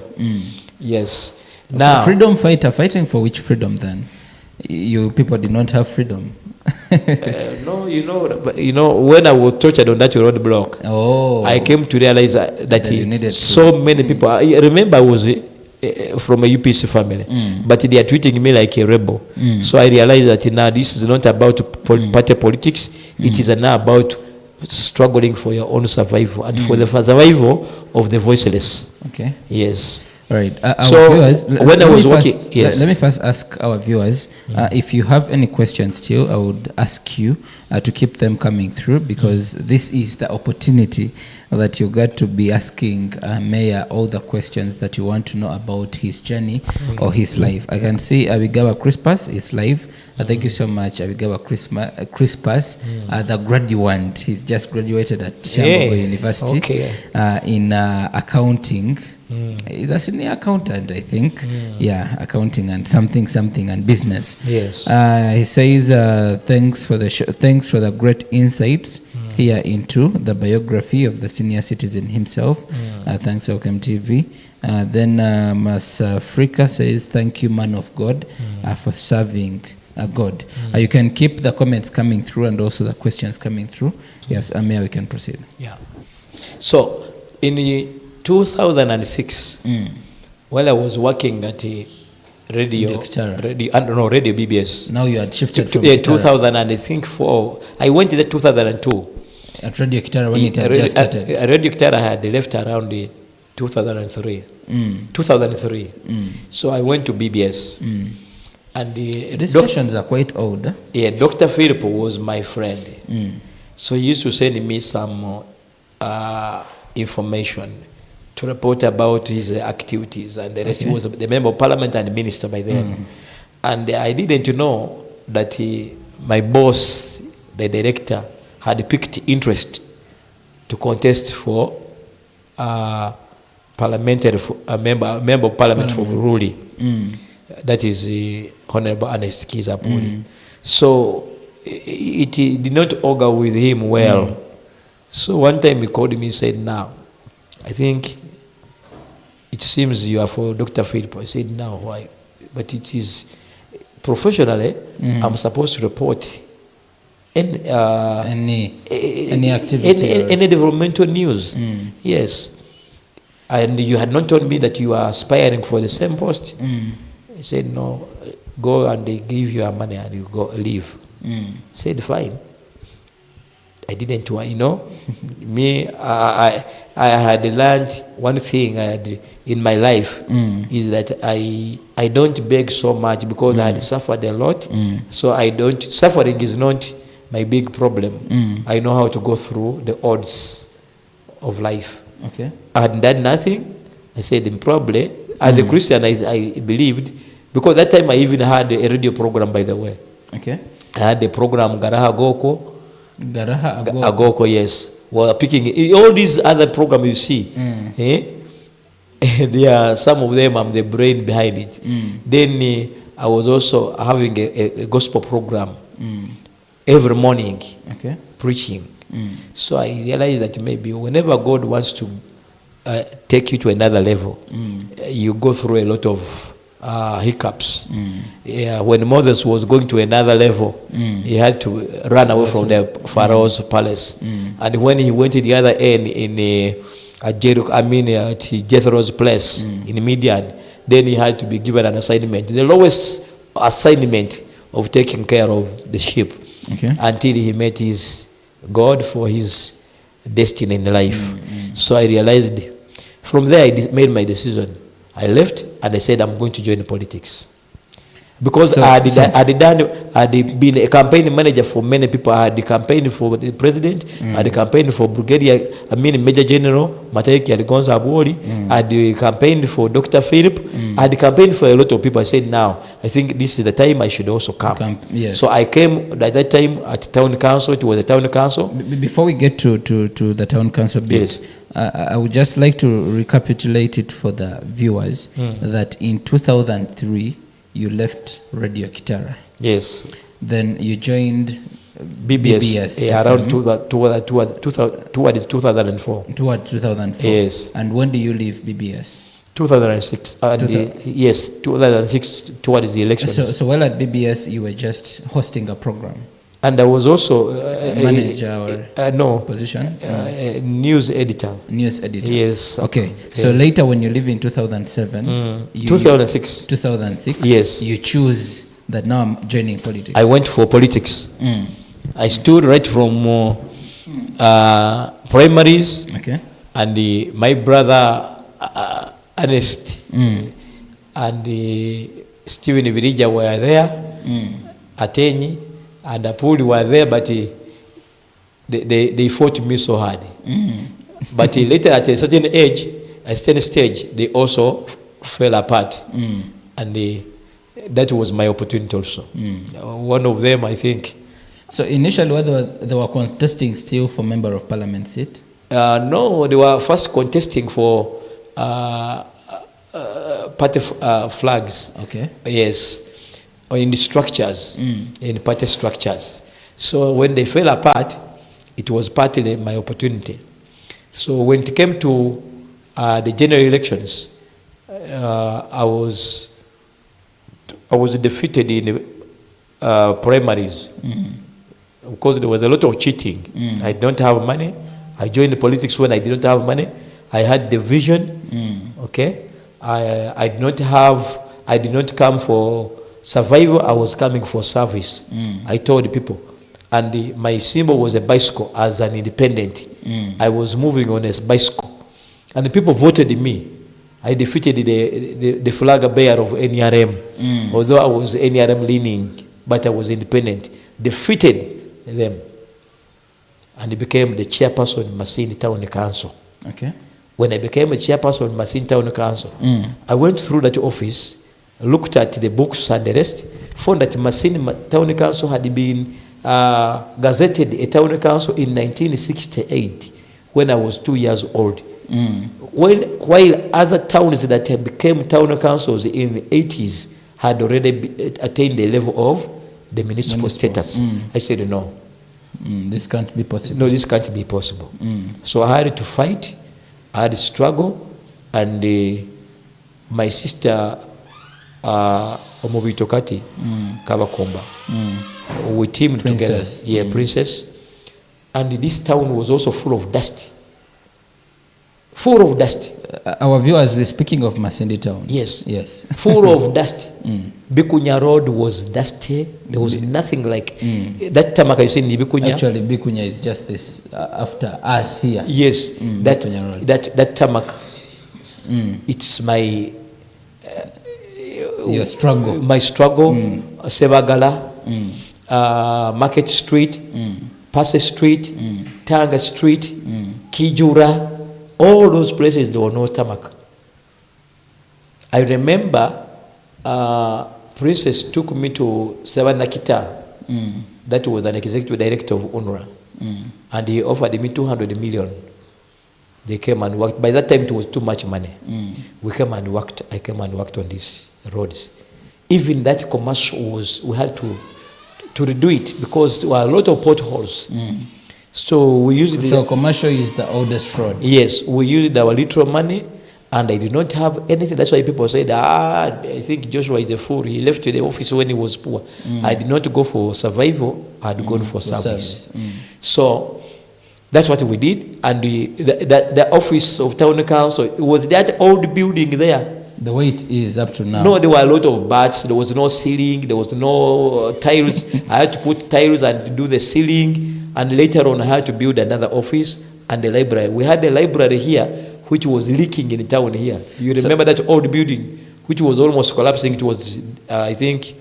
Yes. Now, freedom fighter, fighting for which freedom then? You people did not have freedom. No, when I was tortured on that roadblock, I came to realize that so many people. I remember I was from a UPC family, but they are treating me like a rebel. So I realized that now this is not about party politics. It is now about struggling for your own survival and for the survival of the voiceless. Okay. Yes. All right. Our So, viewers, when I was working- first, yes. let me first ask our viewers, if you have any questions still, I would ask you to keep them coming through, because this is the opportunity that you got to be asking Mayor all the questions that you want to know about his journey or his life. I can see Abigawa Crispus is live. Thank you so much, Abigawa Crispus, the graduate. He's just graduated at Shambogo University in accounting. He's a senior accountant, I think. Yeah, accounting and something and business. Yes. He says thanks for the great insights here into the biography of the senior citizen himself. Thanks, Welcome TV. Then Mas Africa says, thank you, man of God, for serving God. You can keep the comments coming through and also the questions coming through. Yes, Amir, we can proceed. Yeah. So, in the 2006, while I was working at a radio BBS. Now you had shifted from 2004. I went in 2002. At Radio Kitara when it had just started. Radio Kitara had left around the 2003. 2003. So I went to BBS. And these stations are quite old. Yeah, Dr. Philip was my friend. So he used to send me some information to report about his activities, and the rest. He was the member of parliament and minister by then. And I didn't know that my boss, the director, had picked interest to contest for parliamentary member of parliament for Ruli. That is Honorable Ernest Kizapuli. So it did not augur with him well. So one time he called me and said, now, I think it seems you are for Dr. Philip. I said, no, why? But it is professionally, I'm supposed to report any activity, any developmental news. Yes. And you had not told me that you are aspiring for the same post. He said, no, go and they give you money and you go leave. Said, fine. I didn't want, me, I had learned one thing in my life is that I don't beg so much because I had suffered a lot. So suffering is not my big problem. I know how to go through the odds of life. Okay. I had done nothing. I said, probably, as a Christian, I believed, because that time I even had a radio program, by the way. Okay. I had the program Garaha Agoko. Garaha Agoko, yes. Well, picking all these other programs you see, some of them I'm the brain behind it. Then I was also having a gospel program every morning, preaching. So I realized that maybe whenever God wants to take you to another level, you go through a lot of hiccups. Yeah, when Moses was going to another level, he had to run away from the Pharaoh's palace. And when he went to the other end at Jethro's place in Midian, then he had to be given an assignment, the lowest assignment of taking care of the sheep, until he met his God for his destiny in life. So I realized from there I made my decision. I left and I said I'm going to join politics. Because I had been a campaign manager for many people. I had campaigned for the president, I had campaigned for Brigadier, Major General Matayeki Aligonza Abuori, I had campaigned for Dr. Philip, I had campaigned for a lot of people. I said, now, I think this is the time I should also come. So I came at that time at town council. It was a town council. Before we get to the town council bit, I would just like to recapitulate it for the viewers that in 2003, you left Radio Kitara. Yes. Then you joined BBS. Around towards 2004. Towards 2004. Yes. And when do you leave BBS? 2006. Yes, 2006 towards the election. So while at BBS, you were just hosting a program. And I was also manager or position? News editor. News editor. Yes. Okay. So later when you live in 2007, 2006. 2006. Yes. You choose that now I'm joining politics. I went for politics. I stood right from primaries. Okay. And my brother Ernest And Stephen Virija were there, Atenyi and Apuli were there, but they fought me so hard. But later at a certain age, at a certain stage, they also fell apart. And that was my opportunity also. One of them, I think. So initially, they were contesting still for member of parliament seat? No, they were first contesting for party flags. Okay. Yes, in the structures, in party structures. So when they fell apart, it was partly my opportunity. So when it came to the general elections, I was defeated in the primaries because there was a lot of cheating. I don't have money. I joined the politics when I did not have money. I had the vision. Okay, I did not come for survival. I was coming for service. I told the people, and my symbol was a bicycle as an independent. I was moving on a bicycle, and the people voted me. I defeated the flag bearer of NRM, although I was NRM leaning, but I was independent. Defeated them, and became the chairperson of Masindi Town Council. Okay. When I became a chairperson of Masindi Town Council, I went through that office, looked at the books and the rest, found that Masindi Town Council had been gazetted a town council in 1968 when I was 2 years old. While other towns that had became town councils in the 80s had already attained the level of the municipal status. I said, no. This can't be possible. No, this can't be possible. So I had to fight, I had to struggle, and my sister, Omobitokati Kabakomba, we teamed together. Yeah, Princess. And this town was also full of dust. Full of dust. Our viewers were speaking of Masindi Town. Yes. Yes. Full of dust. Bikunya Road was dusty. There was nothing like that tarmac you see in Bikunya. Actually, Bikunya is just this after us here. Yes, that tarmac. It's my your struggle. My struggle. Sebagala, Market Street, Passe Street, Tanga Street, Kijura. All those places, there were no tarmac. I remember Princess took me to Savanakita. That was an executive director of UNRWA. And he offered me 200 million. They came and worked. By that time, it was too much money. We came and worked. I came and worked on these roads. Even that commercial we had to redo it because there were a lot of potholes. So we used So commercial is the oldest road. Yes, we used our little money, and I did not have anything. That's why people said, I think Joshua is a fool. He left the office when he was poor. I did not go for survival. I had gone for service. So that's what we did. And the office of town council, it was that old building there. The way it is up to now. No, there were a lot of bats. There was no ceiling. There was no tiles. I had to put tiles and do the ceiling. And later on, I had to build another office and a library. We had a library here, which was leaking in the town here. You remember that old building, which was almost collapsing. It was, I think,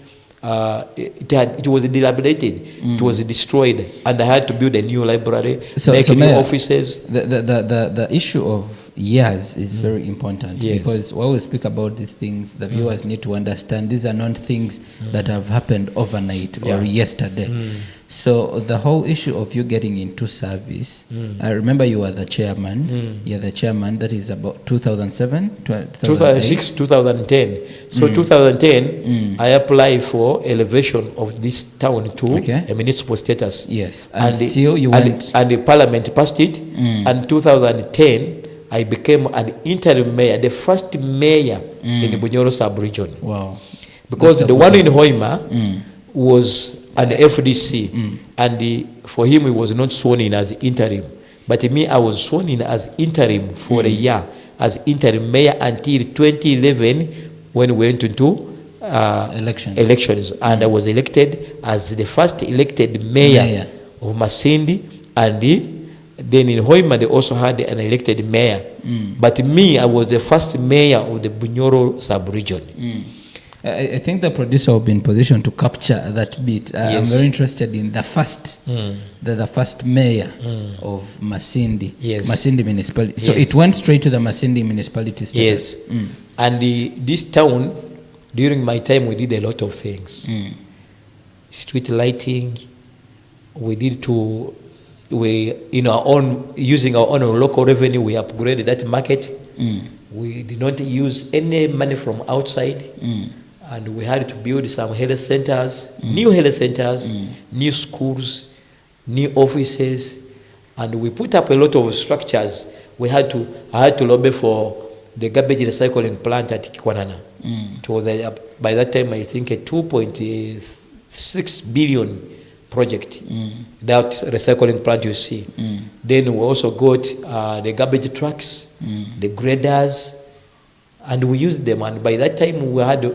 it was dilapidated. It was destroyed, and I had to build a new library, make new offices. The issue of years is very important because while we speak about these things, the viewers need to understand these are not things that have happened overnight or yesterday. So the whole issue of you getting into service, I remember you were the chairman. You're the chairman. That is about 2007, 2006, 2010. So 2010, I applied for elevation of this town to a municipal status. Yes, and still you went. And the parliament passed it. And 2010, I became an interim mayor, the first mayor in the Bunyoro sub-region. Wow. Because the one in Hoima was an FDC, and for him he was not sworn in as interim. But me, I was sworn in as interim for a year, as interim mayor until 2011 when we went into elections. And I was elected as the first elected mayor of Masindi, and Then in Hoima, they also had an elected mayor. But me, I was the first mayor of the Bunyoro sub-region. I think the producer will be in position to capture that bit. I'm Yes. very interested in the first, the first mayor of Masindi, Yes. Masindi municipality. So Yes. it went straight to the Masindi municipality status. Yes. And this town, during my time, we did a lot of things. Street lighting, using our own local revenue, we upgraded that market. We did not use any money from outside. And we had to build some health centers, new health centers, new schools, new offices, and we put up a lot of structures. I had to lobby for the garbage recycling plant at Kikwanana. By that time, I think a 2.6 billion project, that recycling plant you see. Then we also got the garbage trucks, the graders, and we used them. And by that time, we had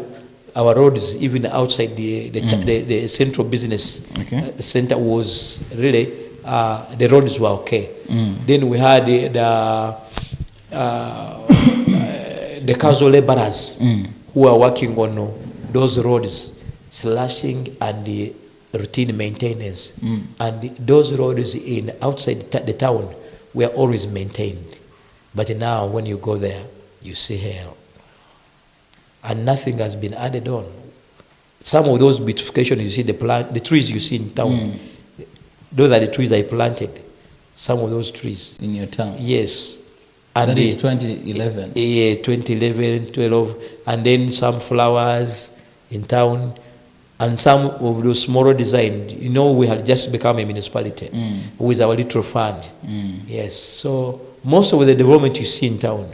our roads even outside the central business center was really, the roads were okay. Then we had the casual laborers who are working on those roads, slashing and the routine maintenance. And those roads outside the town were always maintained. But now when you go there, you see hell. And nothing has been added on. Some of those beautifications you see, the trees you see in town, those are the trees I planted. Some of those trees. In your town? Yes. And that is 2011? Yeah, 2011, 12. And then some flowers in town. And some of those smaller design. You know, we had just become a municipality with our little fund. Yes. So most of the development you see in town.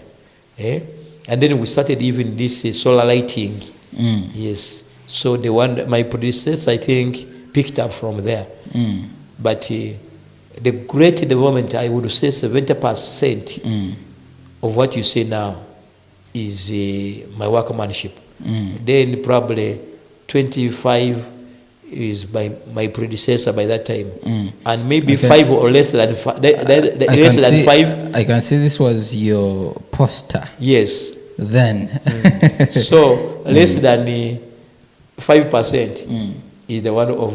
And then we started even this solar lighting. Yes. So the one, my predecessors, I think, picked up from there. But the great development, I would say 70% of what you see now is my workmanship. Then probably 25 is by my predecessor by that time. And maybe 5 or less than 5. I can see this was your poster. Yes. Then. So less than 5% is the one of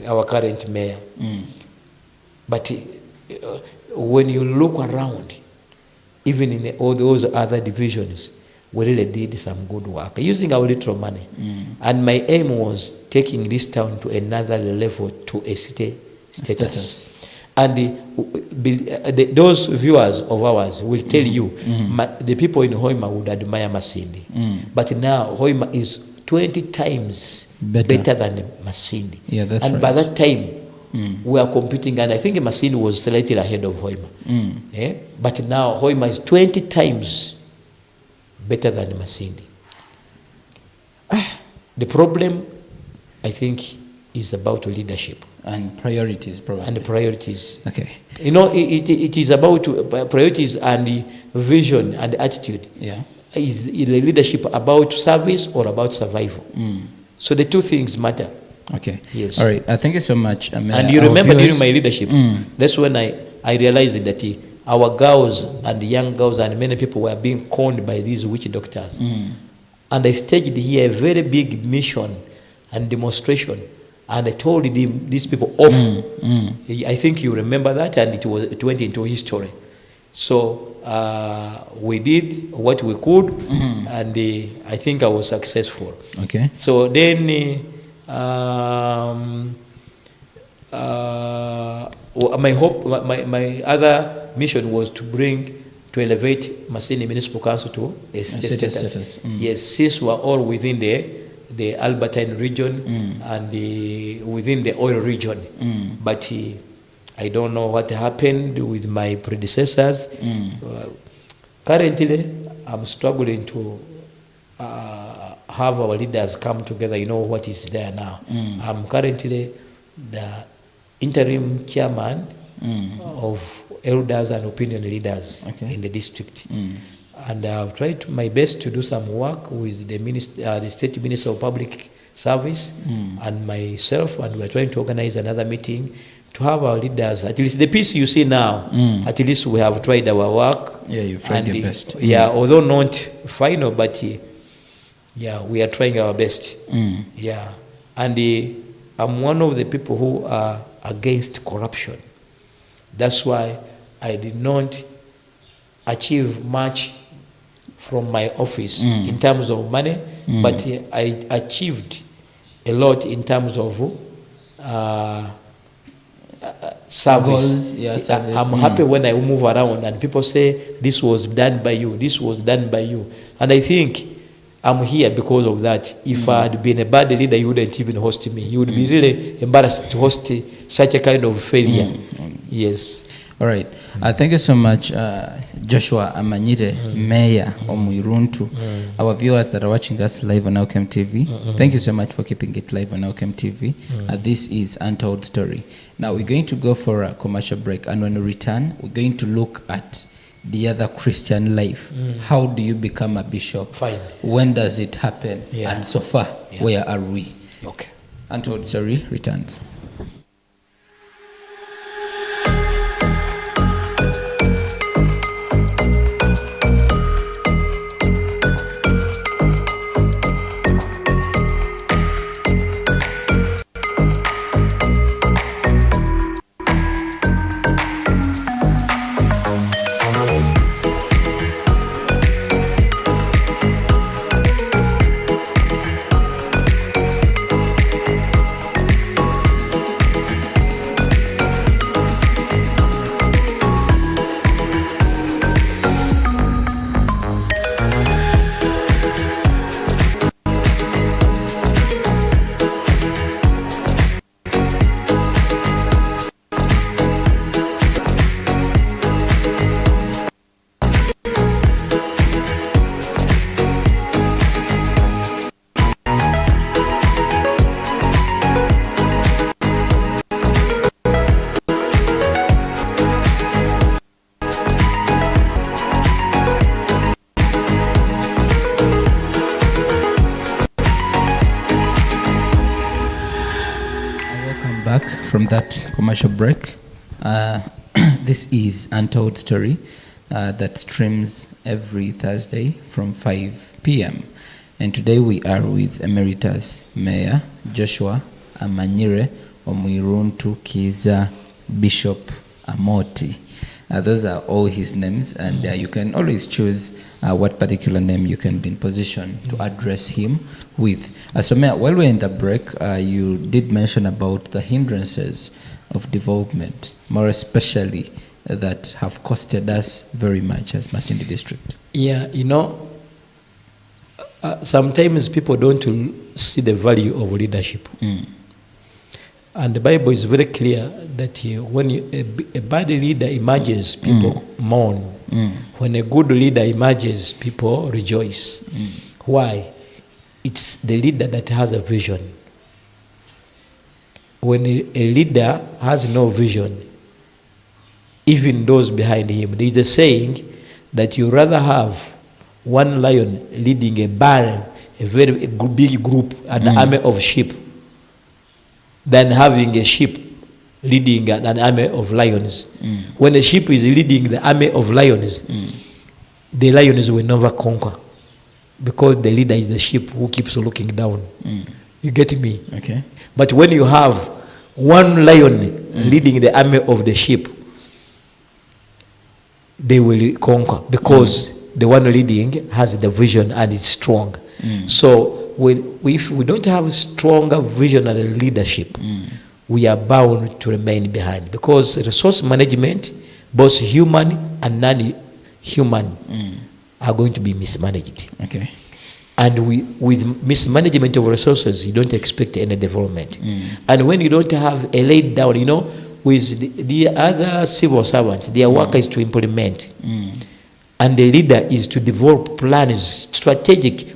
our current mayor. But when you look around, even in all those other divisions, we really did some good work using our little money. And my aim was taking this town to another level, to a city status. And those viewers of ours will tell you, the people in Hoima would admire Masindi. But now Hoima is 20 times better than Masindi. Yeah, that's and right. by that time, we are competing, and I think Masindi was slightly ahead of Hoima. But now Hoima is 20 times better than Masindi. The problem, I think, is about leadership. And priorities, probably. And the priorities. Okay. You know, it is about priorities and the vision and the attitude. Yeah. Is the leadership about service or about survival? So the two things matter. Okay. Yes. All right. Thank you so much. And you remember during my leadership, that's when I realized that our girls and young girls and many people were being conned by these witch doctors. And I staged here a very big mission and demonstration. And I told these people off. I think you remember that, and it went into history. So we did what we could, and I think I was successful. Okay. So then my hope, my other mission was to elevate Masindi Municipal Council to a state status. Yes, since we're all within the Albertine region and within the oil region. But I don't know what happened with my predecessors. Currently, I'm struggling to have our leaders come together. You know what is there now. I'm currently the interim chairman of elders and opinion leaders in the district. And I've tried my best to do some work with the State Minister of Public Service and myself, and we're trying to organize another meeting to have our leaders, at least the piece you see now, at least we have tried our work. Yeah, you've tried your best. Yeah, although not final, but yeah, we are trying our best. Yeah, and I'm one of the people who are against corruption. That's why I did not achieve much from my office in terms of money, but I achieved a lot in terms of service. Goals, yeah, service. I'm happy when I move around and people say, this was done by you, this was done by you. And I think I'm here because of that. If I had been a bad leader, you wouldn't even host me. You would be really embarrassed to host such a kind of failure. Yes. All right. Thank you so much, Joshua Amanyire, Mayor of Murungi. Our viewers that are watching us live on Elkem TV, thank you so much for keeping it live on Elkem TV. This is Untold Story. Now we're going to go for a commercial break, and when we return, we're going to look at the other Christian life. How do you become a bishop? Fine. When does it happen? Yeah. And so far, where are we? Okay. Untold Story returns. Back from that commercial break. This is Untold Story that streams every Thursday from 5 p.m. And today we are with Emeritus Mayor Joshua Amanyire Omwiruntu Kiza Bishop Amoti. Those are all his names, and you can always choose what particular name you can be in position to address him with. So, Mayor, while we're in the break, you did mention about the hindrances of development, more especially that have costed us very much as Masindi District. Yeah, you know, sometimes people don't see the value of leadership. And the Bible is very clear that when a bad leader emerges, people mourn. When a good leader emerges, people rejoice. Why? It's the leader that has a vision. When a leader has no vision, even those behind him, there is a saying that you rather have one lion leading a barn, a very big group, an army of sheep, than having a sheep leading an army of lions. When a sheep is leading the army of lions, the lions will never conquer, because the leader is the sheep who keeps looking down. You get me? Okay. But when you have one lion leading the army of the sheep, they will conquer, because the one leading has the vision and is strong. So if we don't have stronger visionary leadership, we are bound to remain behind, because resource management, both human and non-human, are going to be mismanaged. Okay. And with mismanagement of resources, you don't expect any development. And when you don't have a laid down, you know, with the other civil servants, their work is to implement. And the leader is to develop plans,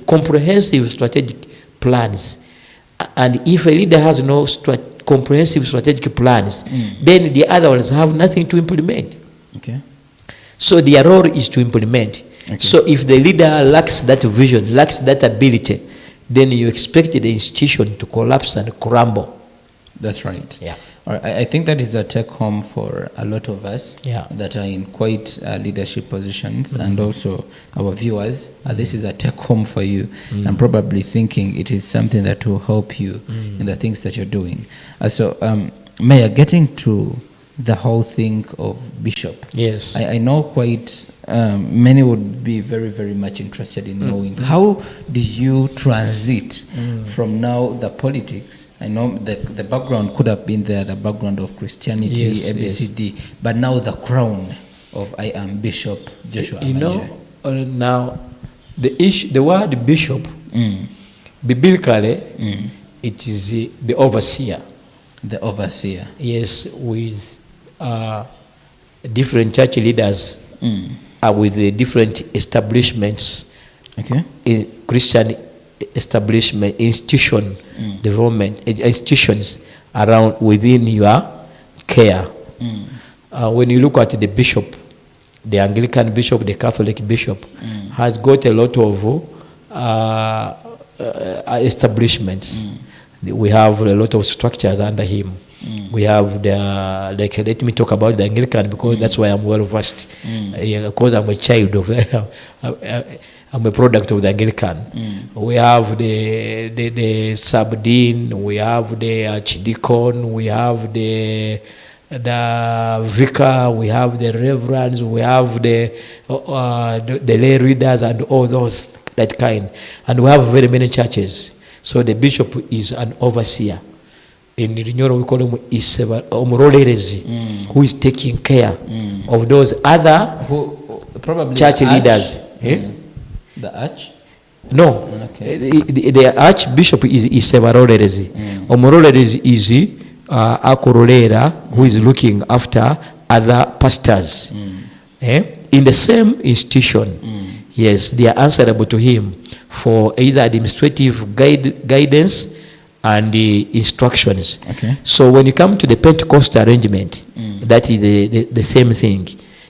comprehensive strategic plans. And if a leader has no comprehensive strategic plans, then the other ones have nothing to implement. Okay. So their role is to implement. Okay. So if the leader lacks that vision, lacks that ability, then you expect the institution to collapse and crumble. That's right. Yeah. All right. I think that is a take home for a lot of us Yeah. that are in quite leadership positions, and also our viewers. This is a take home for you. I'm probably thinking it is something that will help you in the things that you're doing. Mayor, getting to the whole thing of bishop. Yes. I know quite many would be very, very much interested in knowing how do you transit from now the politics. I know the background could have been there, the background of Christianity, Yes, ABCD, but now the crown of I am Bishop Joshua Amanyire. Now the word bishop, biblically, it is the overseer. The overseer. Yes, with different church leaders with the different establishments, Okay. in Christian establishment, institution, development, institutions around within your care. When you look at the bishop, the Anglican bishop, the Catholic bishop, has got a lot of establishments. We have a lot of structures under him. We have let me talk about the Anglican because that's why I'm well versed. Because I'm a child of, I'm a product of the Anglican. We have the sub-dean, we have the archdeacon, we have the vicar, we have the reverends, we have the lay readers and all those that kind. And we have very many churches. So the bishop is an overseer. In Rinyoro we call him Omurolezi, who is taking care of those other Probably church leaders. The arch? No, Okay. the archbishop is Omurolezi. Omurolezi is Akorolera, who is looking after other pastors. In the same institution, yes, they are answerable to him for either administrative guidance and the instructions. Okay. So when you come to the Pentecostal arrangement, that is the same thing.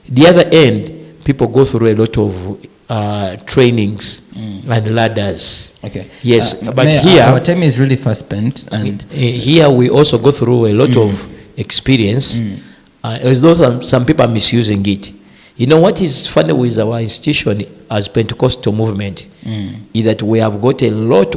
The other end, people go through a lot of trainings and ladders. Okay. Yes, but Mayor, here our time is really fast spent, and here we also go through a lot of experience. As though some people are misusing it. You know what is funny with our institution as Pentecostal movement is that we have got a lot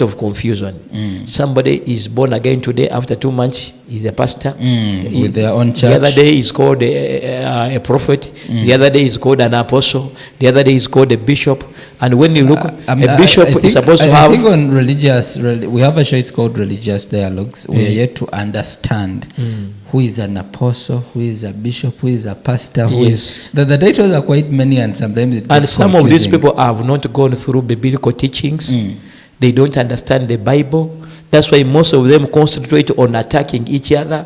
of confusion. Somebody is born again today, after 2 months is a pastor with their own church. The other day is called a prophet. The other day is called an apostle. The other day is called a bishop. And when you look, a bishop is supposed to have. I think on we have a show. It's called Religious Dialogues. We are yet to understand who is an apostle, who is a bishop, who is a pastor. Who is the titles are quite many, and sometimes it gets and some confusing. of these people have not gone through biblical teachings. They don't understand the Bible. That's why most of them concentrate on attacking each other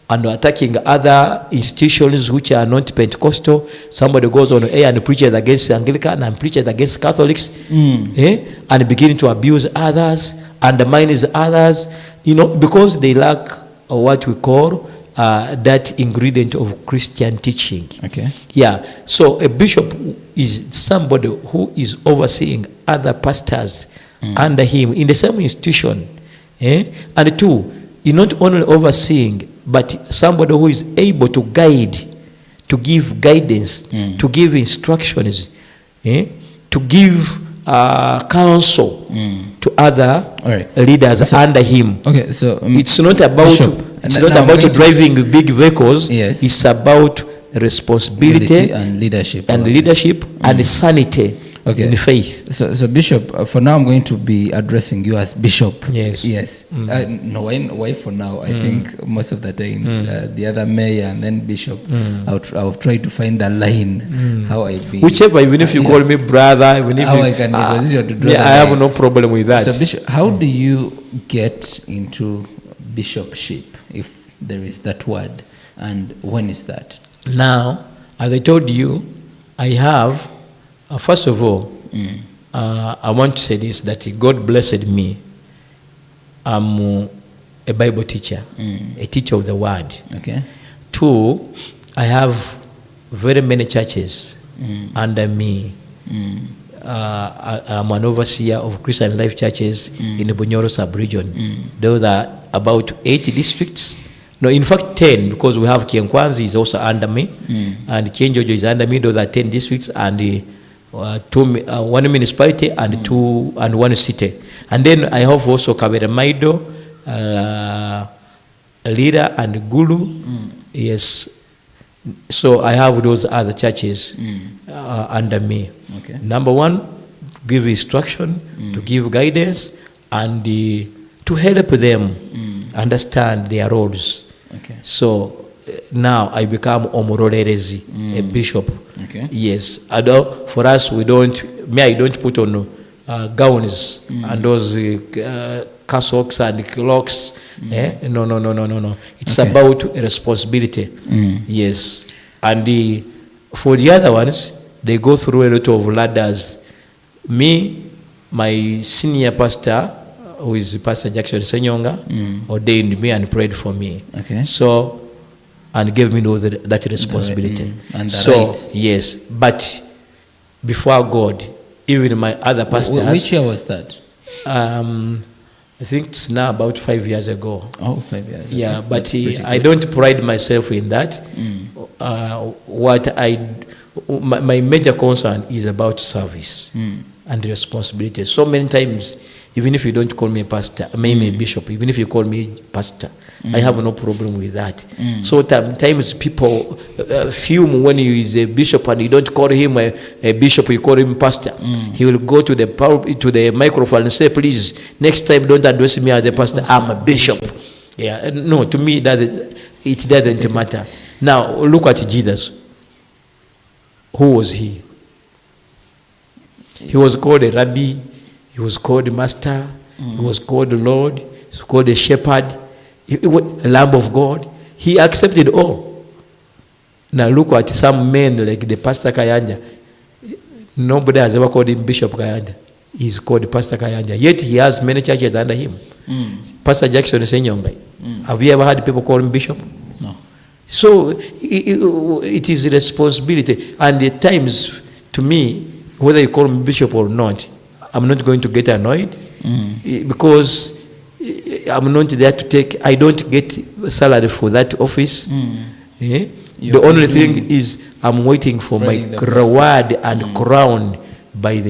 and attacking other institutions which are not Pentecostal. Somebody goes on air and preaches against Anglican and preaches against Catholics, and begin to abuse others, undermine others, because they lack what we call that ingredient of Christian teaching. Okay. Yeah. So a bishop is somebody who is overseeing other pastors under him in the same institution. And two, he's not only overseeing, but somebody who is able to guide, to give guidance, to give instructions, to give counsel to other leaders under him. Okay, so it's not about driving big vehicles. Yes. It's about responsibility and leadership and sanity. Okay. In faith. So Bishop, for now I'm going to be addressing you as Bishop. Yes. Yes. No, why for now? I think most of the times the other mayor and then Bishop, I'll try to find a line how I be. Whichever, even if you call me brother, even if how I can transition to draw I have no problem with that. So Bishop, how do you get into bishopship, if there is that word, and when is that? Now, as I told you, I have. First of all, I want to say this, that God blessed me. I'm a Bible teacher, a teacher of the word. Okay. Two, I have very many churches under me. I'm an overseer of Christian Life churches in the Bunyoro sub-region. Those are about 8 districts. No, in fact 10, because we have Kienkwanzi is also under me, and Kienjojo is under me. Those are 10 districts, and one municipality and 1 city. And then I have also Kabera Maido, Lira and Gulu. Yes. So I have those other churches under me. Okay. Number 1, give instruction, to give guidance, and to help them understand their roles. Okay. So now I become Omororerezi, a bishop. Okay. Yes. Although for us, I don't put on gowns and those cassocks and cloaks. No. It's about a responsibility. Yes. And for the other ones, they go through a lot of ladders. Me, my senior pastor, who is Pastor Jackson Senyonga, ordained me and prayed for me. Okay. So, and gave me that responsibility. And the so, rights. yes. But before God, even my other pastors. Which year was that? I think it's now about 5 years ago. Oh, 5 years. Yeah, okay. but I don't pride myself in that. My major concern is about service and responsibility. So many times, even if you don't call me a pastor, maybe a bishop, even if you call me pastor, I have no problem with that. So sometimes people fume when you is a bishop and you don't call him a bishop, you call him pastor. He will go to the microphone and say, please, next time don't address me as a pastor, I'm a bishop. Yeah, no, to me it doesn't matter. Now look at Jesus. Who was he? He was called a rabbi, he was called a master, he was called a Lord, he was called a shepherd, a Lamb of God. He accepted all. Now look at some men like the Pastor Kayanja. Nobody has ever called him Bishop Kayanja. He's called Pastor Kayanja. Yet he has many churches under him. Pastor Jackson Senyonga. Have you ever had people call him Bishop? No. So it is a responsibility. And at times, to me, whether you call me Bishop or not, I'm not going to get annoyed because I'm not there to I don't get salary for that office. The only thing is I'm waiting for my reward and crown by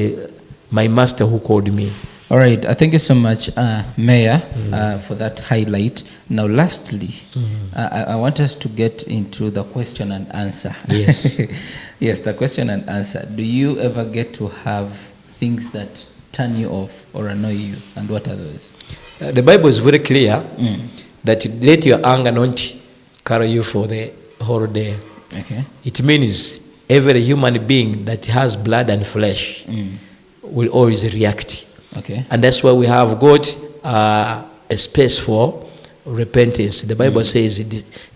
my master who called me. All right. Thank you so much, Mayor, for that highlight. Now, lastly, I want us to get into the question and answer. Yes. Yes, the question and answer. Do you ever get to have things that turn you off or annoy you? And what are those? The Bible is very clear that let your anger not carry you for the whole day. Okay. It means every human being that has blood and flesh will always react. Okay. And that's why we have got a space for repentance. The Bible says,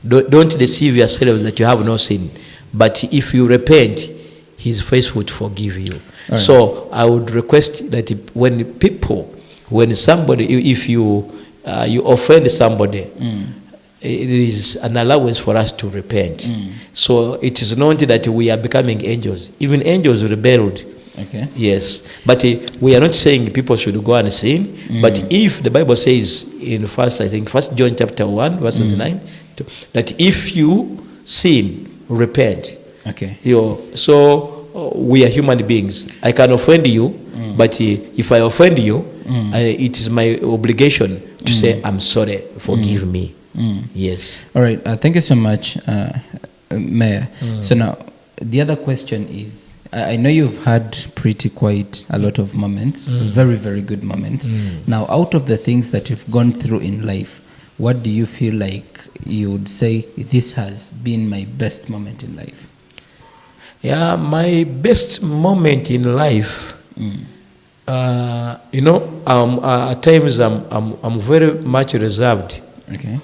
don't deceive yourselves that you have no sin. But if you repent, He's faithful to forgive you. Right. So I would request that when somebody, if you offend somebody, it is an allowance for us to repent. So it is not that we are becoming angels. Even angels rebelled. Okay. Yes. But we are not saying people should go and sin. But if the Bible says in First John chapter 1, verses 9, that if you sin, repent. Okay. So we are human beings. I can offend you, but if I offend you, it is my obligation to say, I'm sorry, forgive me. Yes. All right. Thank you so much, Mayor. So now, the other question is, I know you've had pretty quite a lot of moments, very, very good moments. Now, out of the things that you've gone through in life, what do you feel like you would say this has been my best moment in life? Yeah, my best moment in life, at times I'm very much reserved. Okay.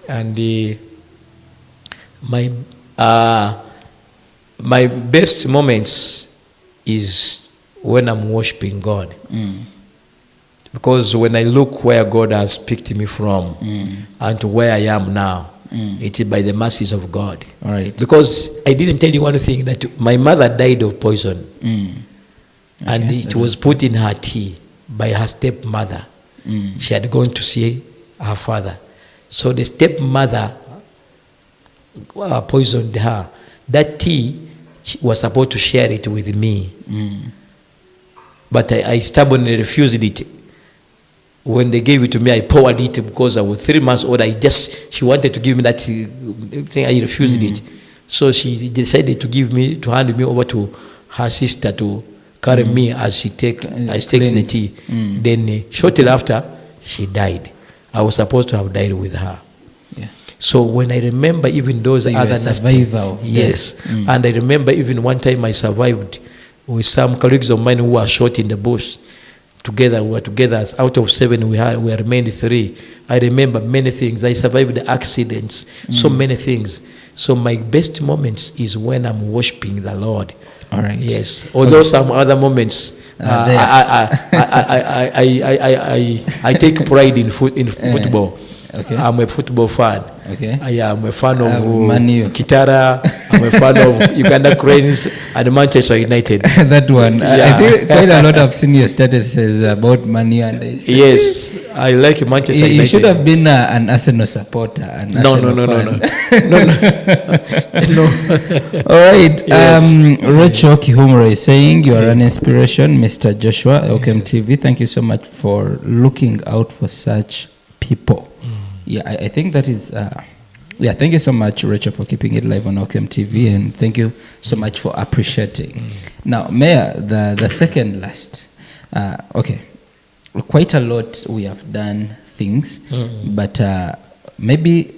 And my best moments is when I'm worshiping God. Because when I look where God has picked me from and to where I am now, it is by the mercies of God. All right. Because I didn't tell you one thing, that my mother died of poison. And it was put in her tea by her stepmother. She had gone to see her father. So the stepmother poisoned her. That tea, she was supposed to share it with me. But I stubbornly refused it. When they gave it to me, I poured it because I was 3 months old. She wanted to give me that thing. I refused it. So she decided to hand me over to her sister to carry me as I take the tea. Then shortly after, she died. I was supposed to have died with her. Yeah. So when I remember even those other survivor. Yes. And I remember even one time I survived with some colleagues of mine who were shot in the bush. We were together. Out of 7, we remained 3. I remember many things. I survived the accidents, so many things. So my best moments is when I'm worshiping the Lord. All right. Yes. Although some other moments, I take pride in football. Okay. I'm a football fan. Okay. I am a fan of Kitara. I'm a fan of Uganda Cranes and Manchester United. That one. Yeah. I think quite a lot of senior statuses about Manu and I say, yes, I like Manchester United. You should have been an Arsenal supporter. No. No. All right. Yes. Rachel Kihumura is saying you are an inspiration, Mr. Joshua, Elkem TV. Thank you so much for looking out for such people. Yeah, I think that is. Thank you so much, Rachel, for keeping it live on Elkem TV, and thank you so much for appreciating. Now, Mayor, the second last. Okay, quite a lot we have done things, but maybe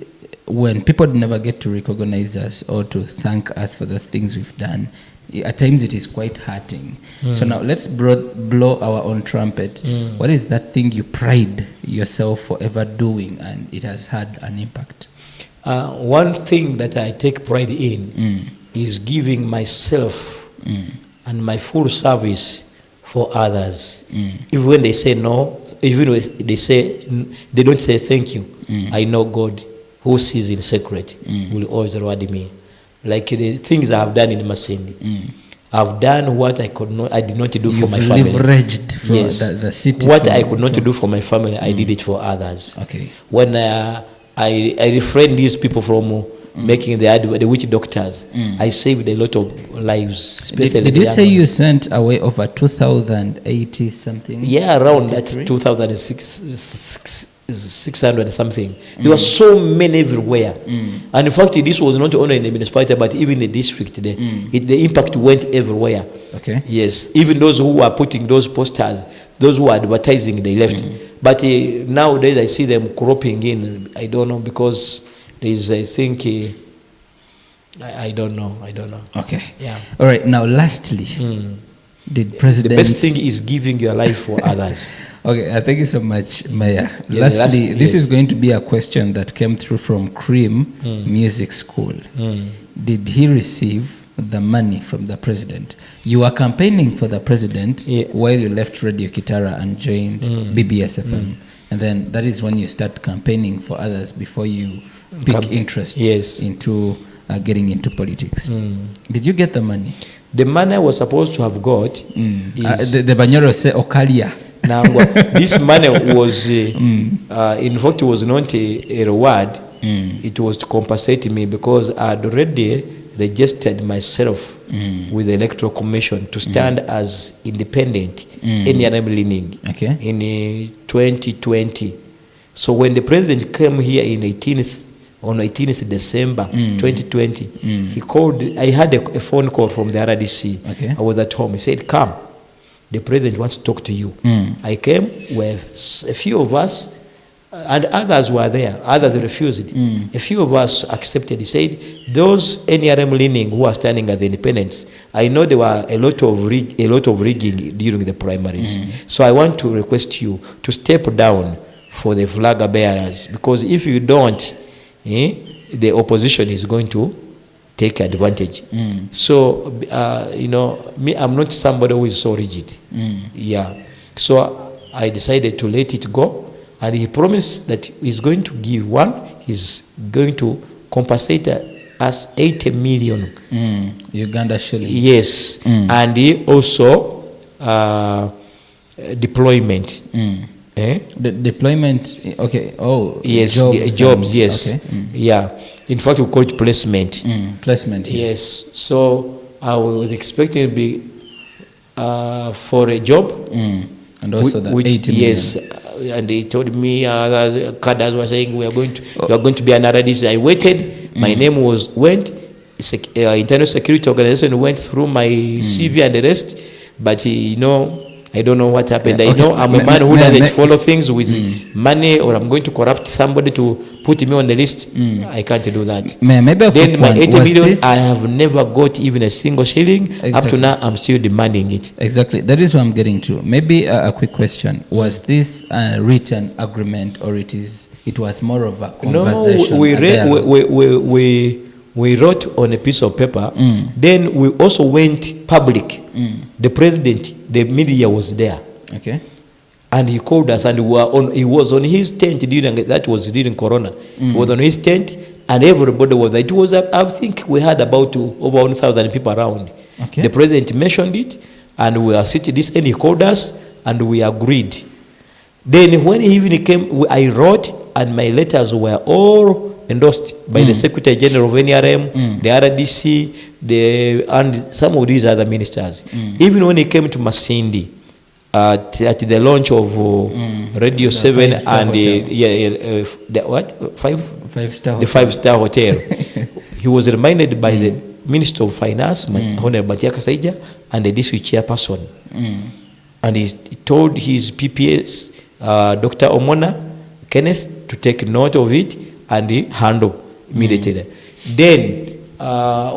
when people never get to recognize us or to thank us for those things we've done, at times it is quite hurting. So now let's blow our own trumpet. What is that thing you pride yourself for ever doing and it has had an impact? One thing that I take pride in is giving myself and my full service for others. Even when they say no, even when they don't say thank you, I know God who sees in secret will always reward me. Like the things I have done in Masindi. I've done what I did not do for my family. You've leveraged for the city. What I could not do for my family, I did it for others. Okay. When I refrained these people from making the witch doctors, I saved a lot of lives. Especially did you say you sent away over 2,080 something? Yeah, around that 2,600 something. There were so many everywhere. And in fact, this was not only in the municipality, but even in the district. The impact went everywhere. Okay. Yes, even those who are putting those posters, those who are advertising, they left. But nowadays I see them cropping in. I don't know, because there is, I think, I don't know. Okay. Yeah. All right. Now, lastly, did President... The best thing is giving your life for others. Okay, thank you so much, Mayor. Yeah, lastly, this is going to be a question that came through from Cream Music School. Did he receive the money from the president? You were campaigning for the president while you left Radio Kitara and joined BBS FM. And then that is when you start campaigning for others before you pick interest into getting into politics. Did you get the money? The money I was supposed to have got is... the Banyoro say Okalia. Now, this money was, in fact, it was not a reward. It was to compensate me because I had already registered myself with the Electoral Commission to stand as independent NRM leaning in 2020. So when the president came here on 18th December 2020, he called. I had a phone call from the RDC. I was at home. He said, "Come. The president wants to talk to you." I came with a few of us, and others were there. Others refused. A few of us accepted. He said, "Those NRM leaning who are standing as the independents, I know there were a lot of rigging during the primaries. So I want to request you to step down for the flag bearers, because if you don't, the opposition is going to take advantage." So, me, I'm not somebody who is so rigid. So I decided to let it go. And he promised that he's going to give he's going to compensate us 80 million. Uganda shillings. Yes. And he also deployment. The deployment, okay. Oh, Yes, jobs, yes. Okay. Yeah. In fact, we call it placement. Placement, Yes. So I was expecting to be for a job. And also the 80 million. Yes. And they told me, cadres were saying, you are going to be an RDC. I waited. My name went. Internal security organization went through my CV and the rest. But, I don't know what happened. Yeah, I know I'm a man who doesn't follow things with money, or I'm going to corrupt somebody to put me on the list. I can't do that. Maybe Then my 80 million, this? I have never got even a single shilling. Exactly. Up to now, I'm still demanding it. Exactly. That is what I'm getting to. Maybe a quick question. Was this a written agreement, or it was more of a conversation? No, we wrote on a piece of paper. Then we also went public. The president, the media was there. Okay. And he called us, and he was on his tent that was during Corona. He was on his tent, and everybody was there. It was, I think we had about over 1,000 people around. Okay. The president mentioned it, and we are sitting this, and he called us, and we agreed. Then when he even came, I wrote, and my letters were all endorsed by the Secretary General of NRM, the RDC, and some of these other ministers. Even when he came to Masindi, at the launch of Radio 7 and the five-star hotel, he was reminded by the Minister of Finance, Honorable Batiaka Saija, and the district chairperson. And he told his PPS, Dr. Omona Kenneth, to take note of it and handle immediately. Then,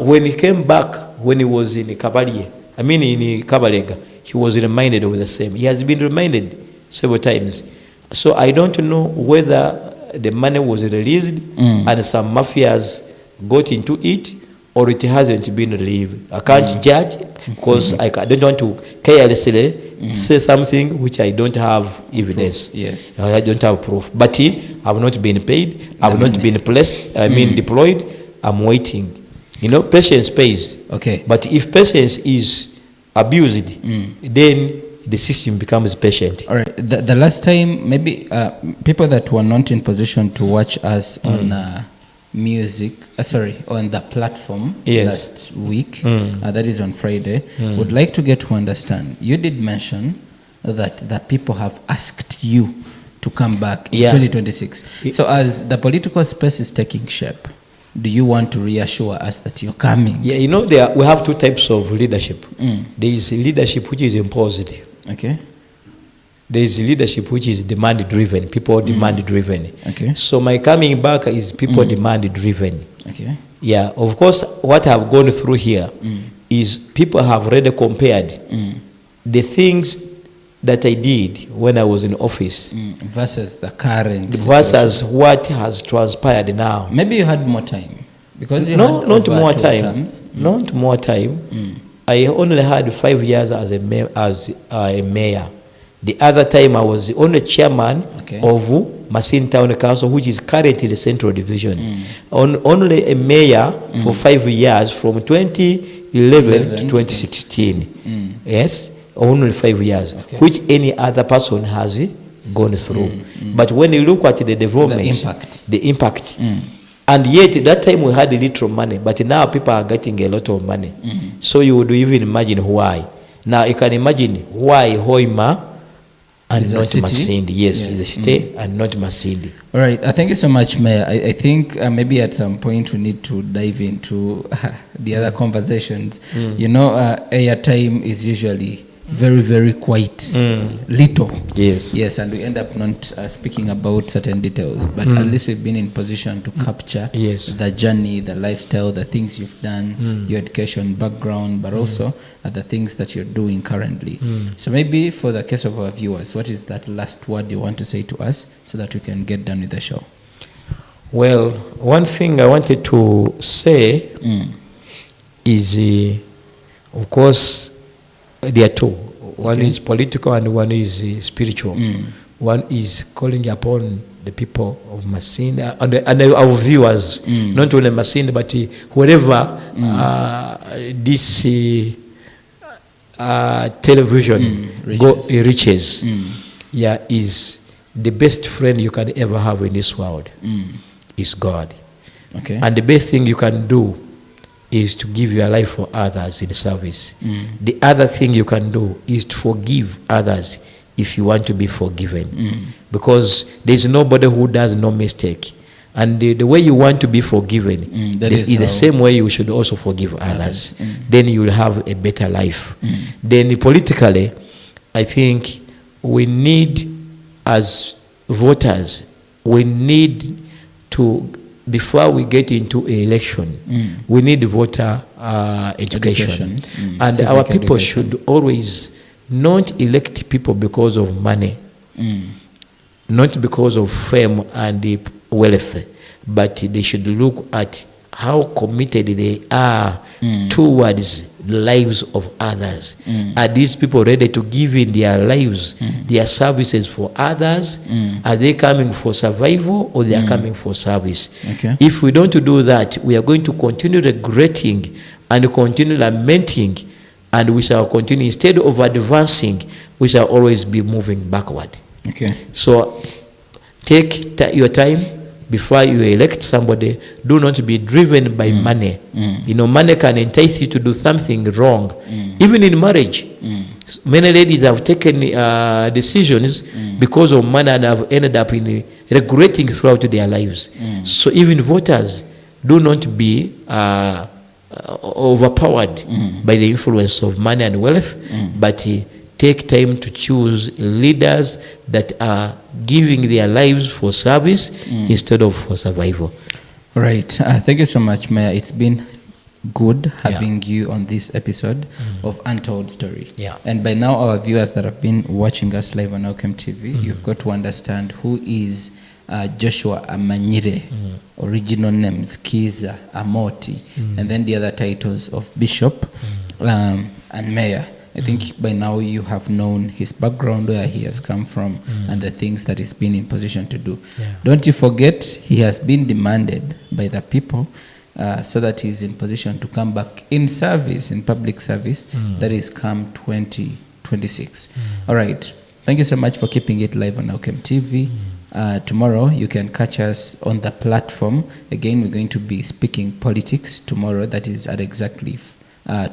when he came back, when he was in Kabalega, he was reminded of the same. He has been reminded several times. So I don't know whether the money was released and some mafias got into it, or it hasn't been relieved. I can't judge, because I don't want to carelessly say something which I don't have evidence. Yes. I don't have proof. But I have not been paid. I have not been placed. Deployed. I'm waiting. Patience pays. Okay. But if patience is abused, then the system becomes patient. All right. The last time, maybe people that were not in position to watch us on on the platform last week, that is on Friday, would like to get to understand. You did mention that the people have asked you to come back in 2026. So as the political space is taking shape, do you want to reassure us that you're coming? Yeah, we have two types of leadership. There is leadership which is imposed. Okay. There is leadership which is demand-driven, people demand-driven. Okay. So my coming back is people demand-driven. Okay. Yeah, of course, what I've gone through here is people have already compared the things that I did when I was in office versus the current versus what has transpired now. Maybe you had more time, because you not had more over 2 time. terms. Not more time. I only had 5 years as a mayor. The other time I was the only chairman of Masini Town Council, which is currently the Central Division. Only a mayor for 5 years, from 2011 to 2016. Yes, only 5 years, which any other person has gone through. But when you look at the development, the impact. And yet, that time we had a little money, but now people are getting a lot of money. So you would even imagine why. Now you can imagine why Hoima and is not Masindi. Yes. The city and not Masindi. All right. Thank you so much, Mayor. I think maybe at some point we need to dive into the other conversations. Airtime is usually very, very quite little. Yes, and we end up not speaking about certain details, but at least we've been in position to capture the journey, the lifestyle, the things you've done, your education background, but also the things that you're doing currently. So maybe for the case of our viewers, what is that last word you want to say to us so that we can get done with the show? Well, one thing I wanted to say is, of course, there are two. One is political and one is spiritual. One is calling upon the people of Masini and our viewers, not only Masini, but wherever this television reaches. Is the best friend you can ever have in this world is God. Okay. And the best thing you can do is to give your life for others in service. The other thing you can do is to forgive others if you want to be forgiven. Because there's nobody who does no mistake. And the way you want to be forgiven is the same way you should also forgive others. Then you will have a better life. Then politically, I think we need, as voters, we need to, before we get into an election, we need voter education. And Civic our people education. should always not elect people because of money, not because of fame and the wealth, but they should look at how committed they are towards the lives of others. Are these people ready to give in their lives, their services for others? Are they coming for survival, or they are coming for service? Okay. If we don't do that, we are going to continue regretting and continue lamenting, and we shall continue, instead of advancing, we shall always be moving backward. Okay. So take your time before you elect somebody. Do not be driven by money. You know, money can entice you to do something wrong. Even in marriage, many ladies have taken decisions because of money and have ended up in regretting throughout their lives. So even voters, do not be overpowered by the influence of money and wealth, but take time to choose leaders that are giving their lives for service instead of for survival. Right. Thank you so much, Mayor. It's been good having you on this episode of Untold Story. Yeah. And by now, our viewers that have been watching us live on Elkem TV, you've got to understand who is Joshua Amanyire, original names Kiza, Amoti, and then the other titles of Bishop and Mayor. I think by now you have known his background, where he has come from, and the things that he's been in position to do. Don't you forget, he has been demanded by the people so that he's in position to come back in service, in public service, that is come 2026. All right. Thank you so much for keeping it live on Elkem TV. Tomorrow you can catch us on the platform. Again, we're going to be speaking politics tomorrow. That is at exactly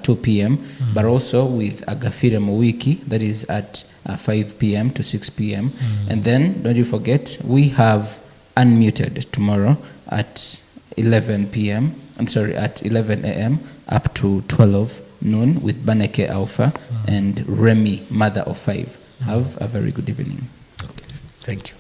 2 p.m. But also with Agafire Mwiki, that is at 5 p.m. to 6 p.m. And then don't you forget, we have Unmuted tomorrow at 11 p.m. I'm sorry, at 11 a.m. up to 12 noon with Baneke Alpha and Remy, mother of 5. Have a very good evening. Thank you.